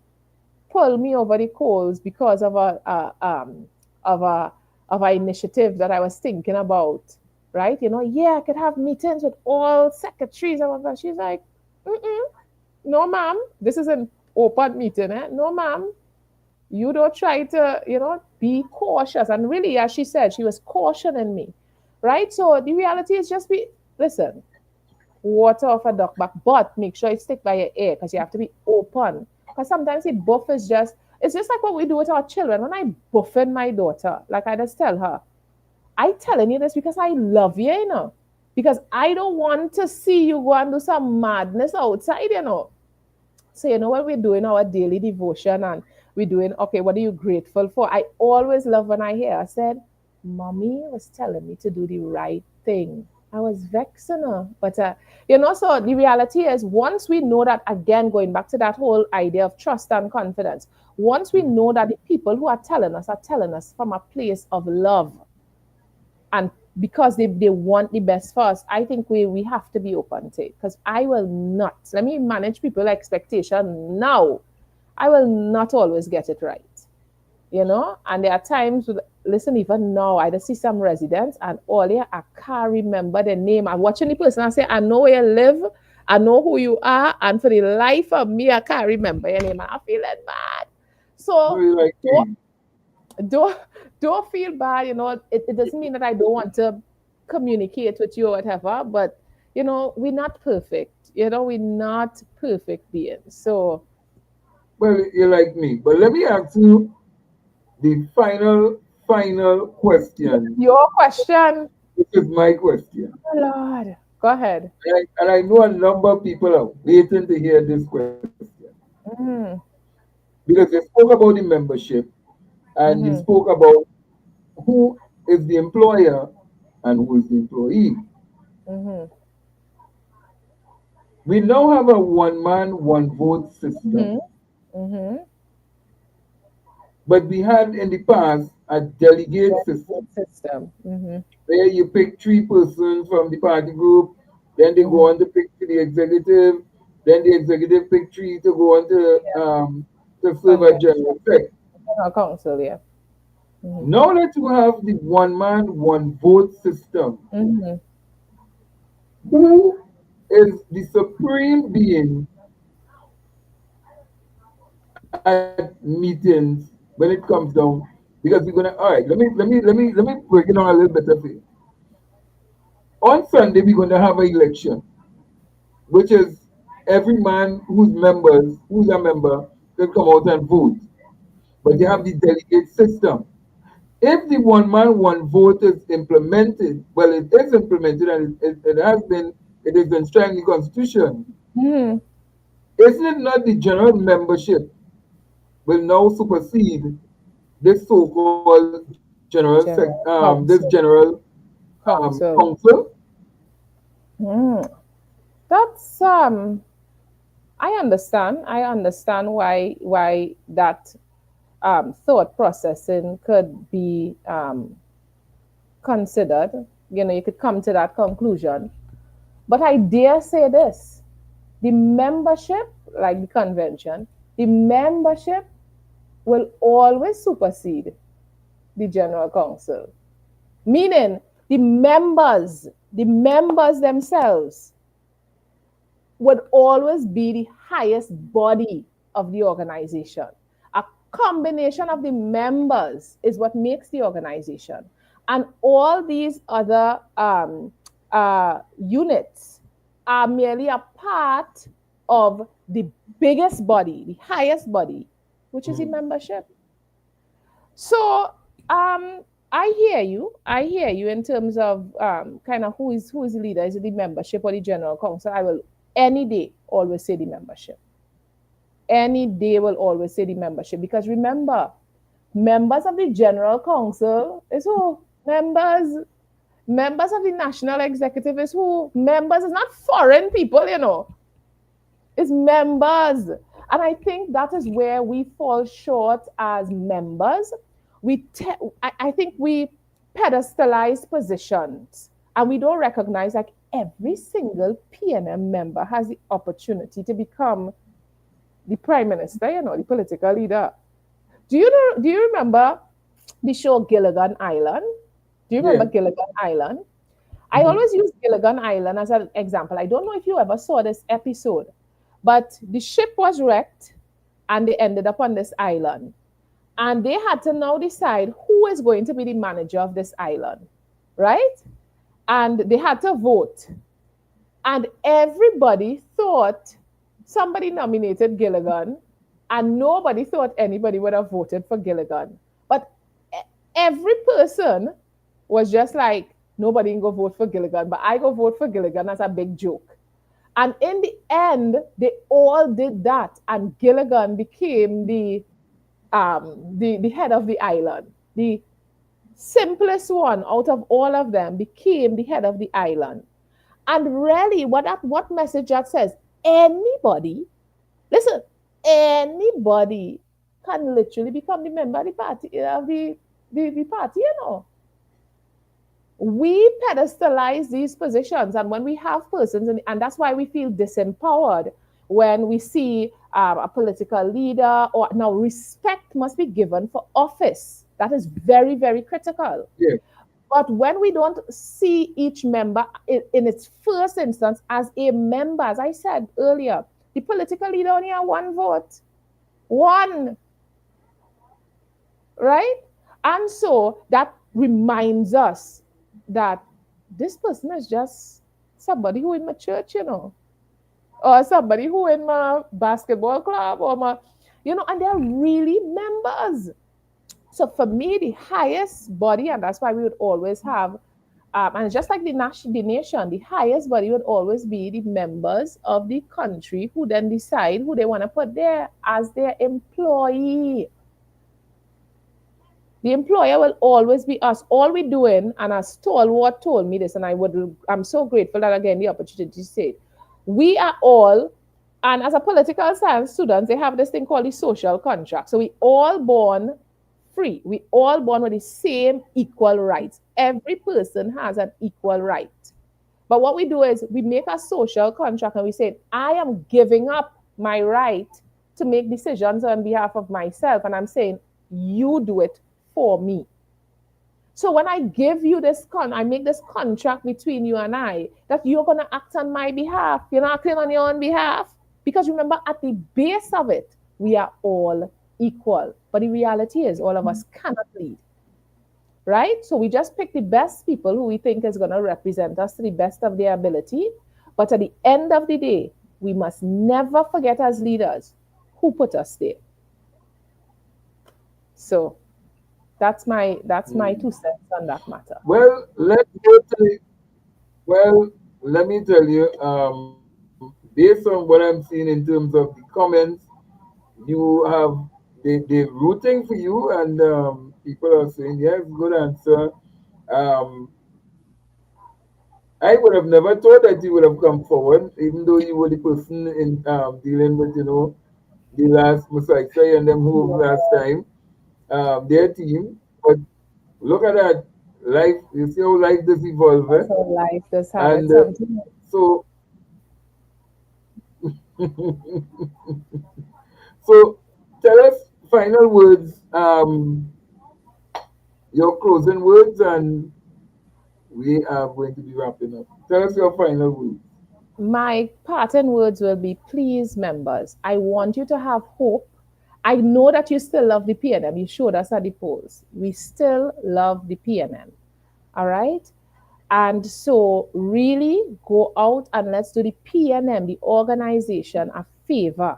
pulled me over the coals because of of a of an initiative that I was thinking about, right? I could have meetings with all secretaries. And she's like, no, ma'am, this is an open meeting, eh? No, ma'am, you don't try to, be cautious. And really, as she said, she was cautioning me, right? So the reality is just listen, water off a duck back, but make sure it stick by your ear because you have to be open. Because sometimes the buff is it's just like what we do with our children. When I buffing my daughter, like I just tell her, I telling you this because I love you, because I don't want to see you go and do some madness outside. So, when we're doing our daily devotion and we're doing, okay, what are you grateful for? I always love when I hear, I said, Mommy was telling me to do the right thing. I was vexing her. But, so the reality is once we know that, again, going back to that whole idea of trust and confidence, once we know that the people who are telling us from a place of love and because they want the best for us, I think we have to be open to it. Because I will not, let me manage people's expectation now. I will not always get it right. And there are times, listen, even now, I just see some residents and I can't remember the name. I'm watching the person and say, I know where you live, I know who you are, and for the life of me, I can't remember your name. I'm feeling bad. So don't feel bad. It doesn't mean that I don't want to communicate with you or whatever, but we're not perfect. We're not perfect beings. So, well, you're like me, but let me ask you the final question. Your question. This is my question. Oh Lord, go ahead. And I know a number of people are waiting to hear this question. Mm. Because you spoke about the membership and you spoke about who is the employer and who is the employee. We now have a one man, one vote system. But we had in the past a delegate system. Where you pick 3 persons from the party group, then they go on to pick the executive, then the executive pick 3 to go on to serve as general secretary. Council, yeah. Now that you have the one man, one vote system, who is the supreme being at meetings when it comes down? Because we're gonna, all right, let me break it down a little better for you. On Sunday, we're going to have an election, which is every man who's a member, can come out and vote. But you have the delegate system. If the one man, one vote is implemented, well, it is implemented and it has been enshrined in the Constitution. Isn't it not the general membership will now supersede this so-called General this Council. general Council. council. Hmm. That's I understand. I understand why that thought processing could be considered. You know, you could come to that conclusion. But I dare say this: the membership, like the convention, the membership will always supersede the general council. Meaning the members themselves would always be the highest body of the organization. A combination of the members is what makes the organization. And all these other units are merely a part of the biggest body, the highest body, which is the membership. So I hear you. I hear you in terms of kind of who is the leader. Is it the membership or the general council? I will any day always say the membership. Any day will always say the membership because remember, members of the general council is who members of the national executive is who members is not foreign people, you know, it's members. And I think that is where we fall short as members. I think we pedestalize positions and we don't recognize like every single PNM member has the opportunity to become the prime minister, you know, the political leader. Do you remember the show Gilligan Island? Do you Yeah. remember Gilligan Island? I always use Gilligan Island as an example. I don't know if you ever saw this episode, but the ship was wrecked and they ended up on this island. And they had to now decide who is going to be the manager of this island, right? And they had to vote. And everybody thought somebody nominated Gilligan, and nobody thought anybody would have voted for Gilligan. But every person was just like, nobody can go vote for Gilligan, but I go vote for Gilligan as a big joke. And in the end, they all did that, and Gilligan became the head of the island. The simplest one out of all of them became the head of the island. And really, what message that says? Anybody, listen, anybody can literally become the member of the party the party, you know. We pedestalize these positions, and when we have persons, and that's why we feel disempowered when we see a political leader, or now respect must be given for office. That is very, very critical. Yeah. But when we don't see each member in its first instance as a member, as I said earlier, the political leader only has one vote. One. Right? And so that reminds us that this person is just somebody who in my church, you know, or somebody who in my basketball club, or my, you know, and they're really members. So for me, the highest body, and that's why we would always have, and just like the nation, the highest body would always be the members of the country who then decide who they want to put there as their employee. The employer will always be us. All we're doing, and as Stalwart told me this, and I'm so grateful that again the opportunity to say it. We are all, and as a political science students, they have this thing called the social contract. So we all born free. We all born with the same equal rights. Every person has an equal right. But what we do is we make a social contract and we say, I am giving up my right to make decisions on behalf of myself. And I'm saying, you do it for me. So when I give you this I make this contract between you and I that you're going to act on my behalf. You're not acting on your own behalf. Because remember, at the base of it, we are all equal. But the reality is all of us cannot lead. Right? So we just pick the best people who we think is going to represent us to the best of their ability. But at the end of the day, we must never forget as leaders who put us there. So that's my 2 cents on that matter. Well, let me tell you, based on what I'm seeing in terms of the comments, you have they're rooting for you, and people are saying yes, good answer. Um, I would have never thought that you would have come forward, even though you were the person in dealing with, the last Musaika and them who last time, their team. But look at that. Life, you see how life does evolve, eh? That's how life does have it And something. so, so tell us final words, your closing words, and we are going to be wrapping up. Tell us your final words. My parting words will be, please, members, I want you to have hope. I know that you still love the PNM. You showed us at the polls. We still love the PNM. All right. And so, really go out and let's do the PNM, the organization, a favor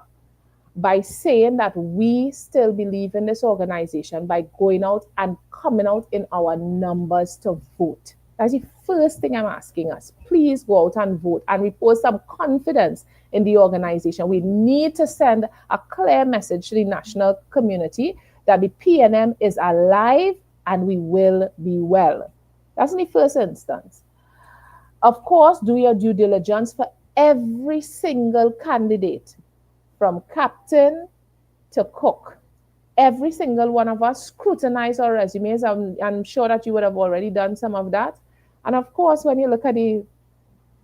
by saying that we still believe in this organization by going out and coming out in our numbers to vote. That's the first thing I'm asking us. Please go out and vote and repose some confidence in the organization. We need to send a clear message to the national community that the PNM is alive and we will be well. That's in the first instance. Of course, do your due diligence for every single candidate, from captain to cook. Every single one of us scrutinize our resumes. I'm sure that you would have already done some of that. And of course, when you look at the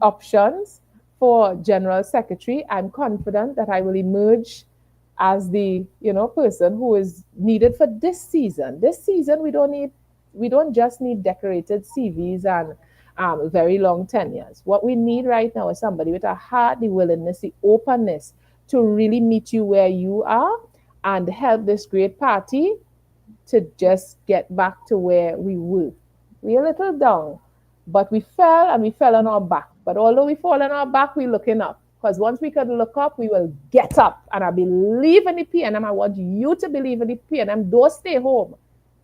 options for general secretary, I'm confident that I will emerge as the person who is needed for this season. This season, we don't just need decorated CVs and very long tenures. What we need right now is somebody with a heart, the willingness, the openness to really meet you where you are and help this great party to just get back to where we were. We're a little down, but we fell and we fell on our back. But although we fall on our back, we're looking up. Because once we could look up, we will get up. And I believe in the PNM. I want you to believe in the PNM. Don't stay home.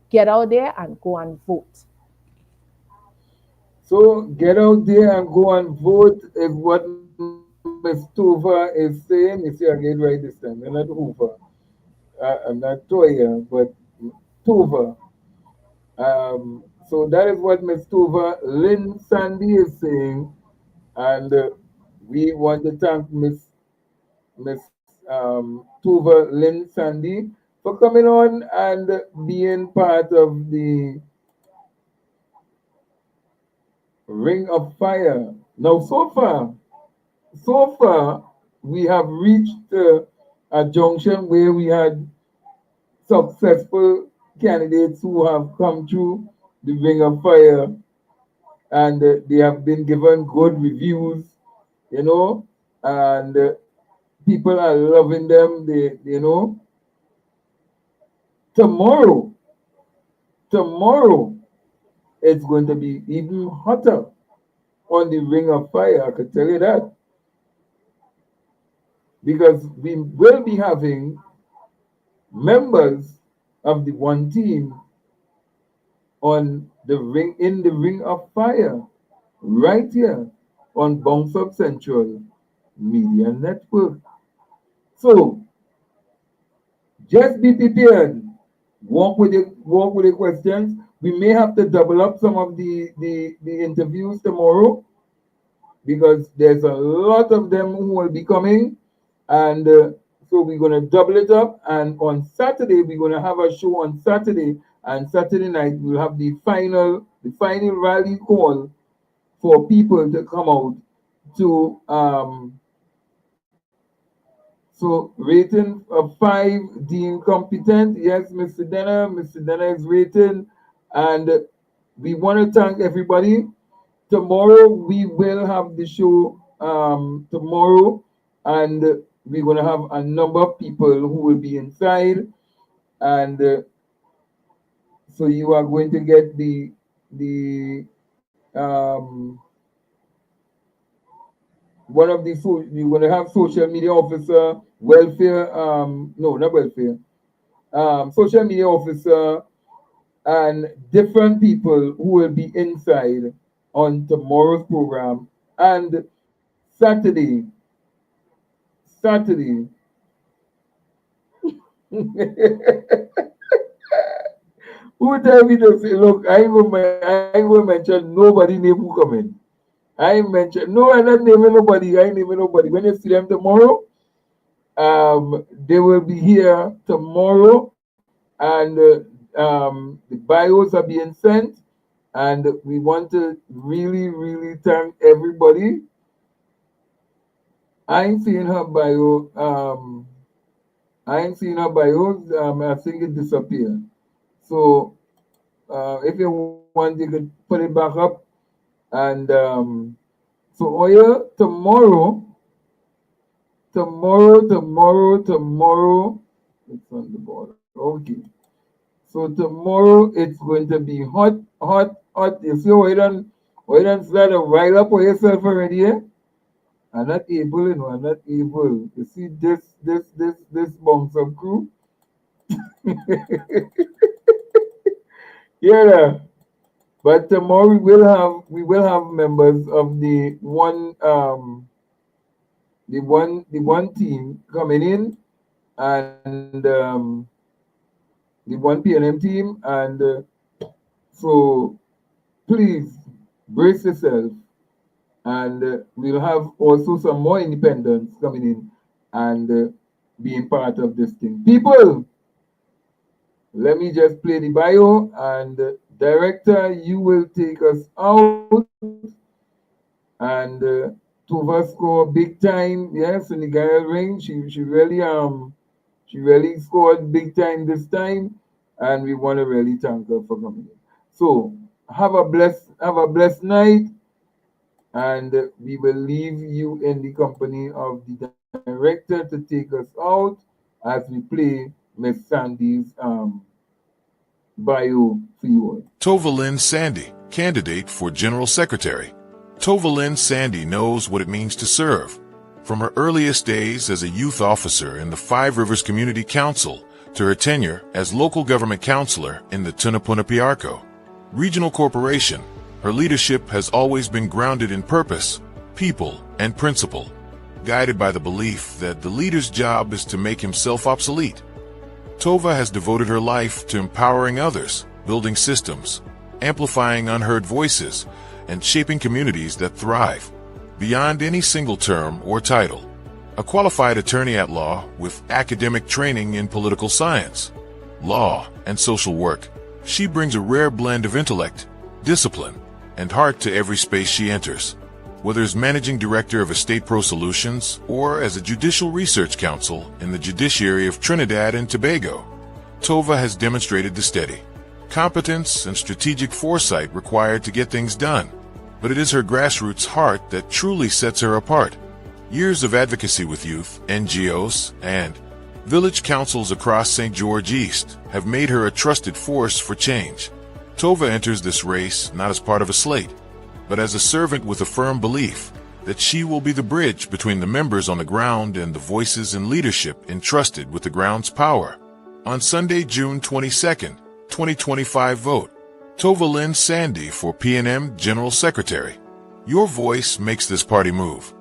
Get out there and go and vote. So get out there and go and vote is what Ms. Tova is saying. You see, I get it right this time. I'm not Hoover. I'm not Toya, but Tova. So that is what Ms. Tova Lin Sandy is saying. And we want to thank Miss Tova Lin Sandy for coming on and being part of the Ring of Fire. Now, so far, we have reached a junction where we had successful candidates who have come through the Ring of Fire, and they have been given good reviews, and people are loving them. Tomorrow, tomorrow, it's going to be even hotter on the Ring of Fire. I can tell you that, because we will be having members of the one team on the ring in the Ring of Fire right here on Bounce Up Central Media Network. So just be prepared. Walk with the questions. We may have to double up some of the interviews tomorrow, because there's a lot of them who will be coming, and so we're going to double it up. And on Saturday, we're going to have a show on Saturday, and Saturday night we'll have the final rally call for people to come out to so rating of 5 deemed competent. Yes, Mr. Denner is rating, and we want to thank everybody. Tomorrow we will have the show tomorrow, and we're going to have a number of people who will be inside, and so you are going to get the one of the you're going to have social media officer, welfare, no, not welfare, social media officer, and different people who will be inside on tomorrow's program. And Saturday, Who tell me to say, look, I ain't gonna mention nobody name who come in. I ain't mention, no, I'm not naming nobody. I ain't naming nobody. When you see them tomorrow, they will be here tomorrow, and the bios are being sent, and we want to really, really thank everybody. I ain't seen her bio. I ain't seen her bio. I think it disappeared. So if you want, you could put it back up. And so Oya, tomorrow, it's on the board. Okay. So tomorrow it's going to be hot. You see why you don't start to rile up for yourself already, eh? I'm not able, you know, I'm not able. You see this bunks of crew? Yeah. But tomorrow we will have members of the one team coming in, and the one PNM team, and so please brace yourself, and we'll have also some more independents coming in and being part of this thing. People, let me just play the bio, and director, you will take us out. And Tova scored big time, yes, in the Gael ring. She really scored big time this time, and we want to really thank her for coming in. So have a blessed night, and we will leave you in the company of the director to take us out as we play Miss Sandy's bio for you all. Tova Lin Sandy, candidate for General Secretary. Tova Lin Sandy knows what it means to serve. From her earliest days as a youth officer in the Five Rivers Community Council to her tenure as local government counselor in the Tunapunapiarco Regional Corporation, her leadership has always been grounded in purpose, people, and principle, guided by the belief that the leader's job is to make himself obsolete. Tova has devoted her life to empowering others, building systems, amplifying unheard voices, and shaping communities that thrive, beyond any single term or title. A qualified attorney at law with academic training in political science, law, and social work, she brings a rare blend of intellect, discipline, and heart to every space she enters. Whether as managing director of Estate Pro Solutions or as a judicial research counsel in the judiciary of Trinidad and Tobago, Tova has demonstrated the steady competence and strategic foresight required to get things done. But it is her grassroots heart that truly sets her apart. Years of advocacy with youth, NGOs, and village councils across St. George East have made her a trusted force for change. Tova enters this race not as part of a slate, but as a servant with a firm belief that she will be the bridge between the members on the ground and the voices and leadership entrusted with the ground's power. On Sunday, June 22nd, 2025 vote, Tova Lin Sandy for PNM General Secretary. Your voice makes this party move.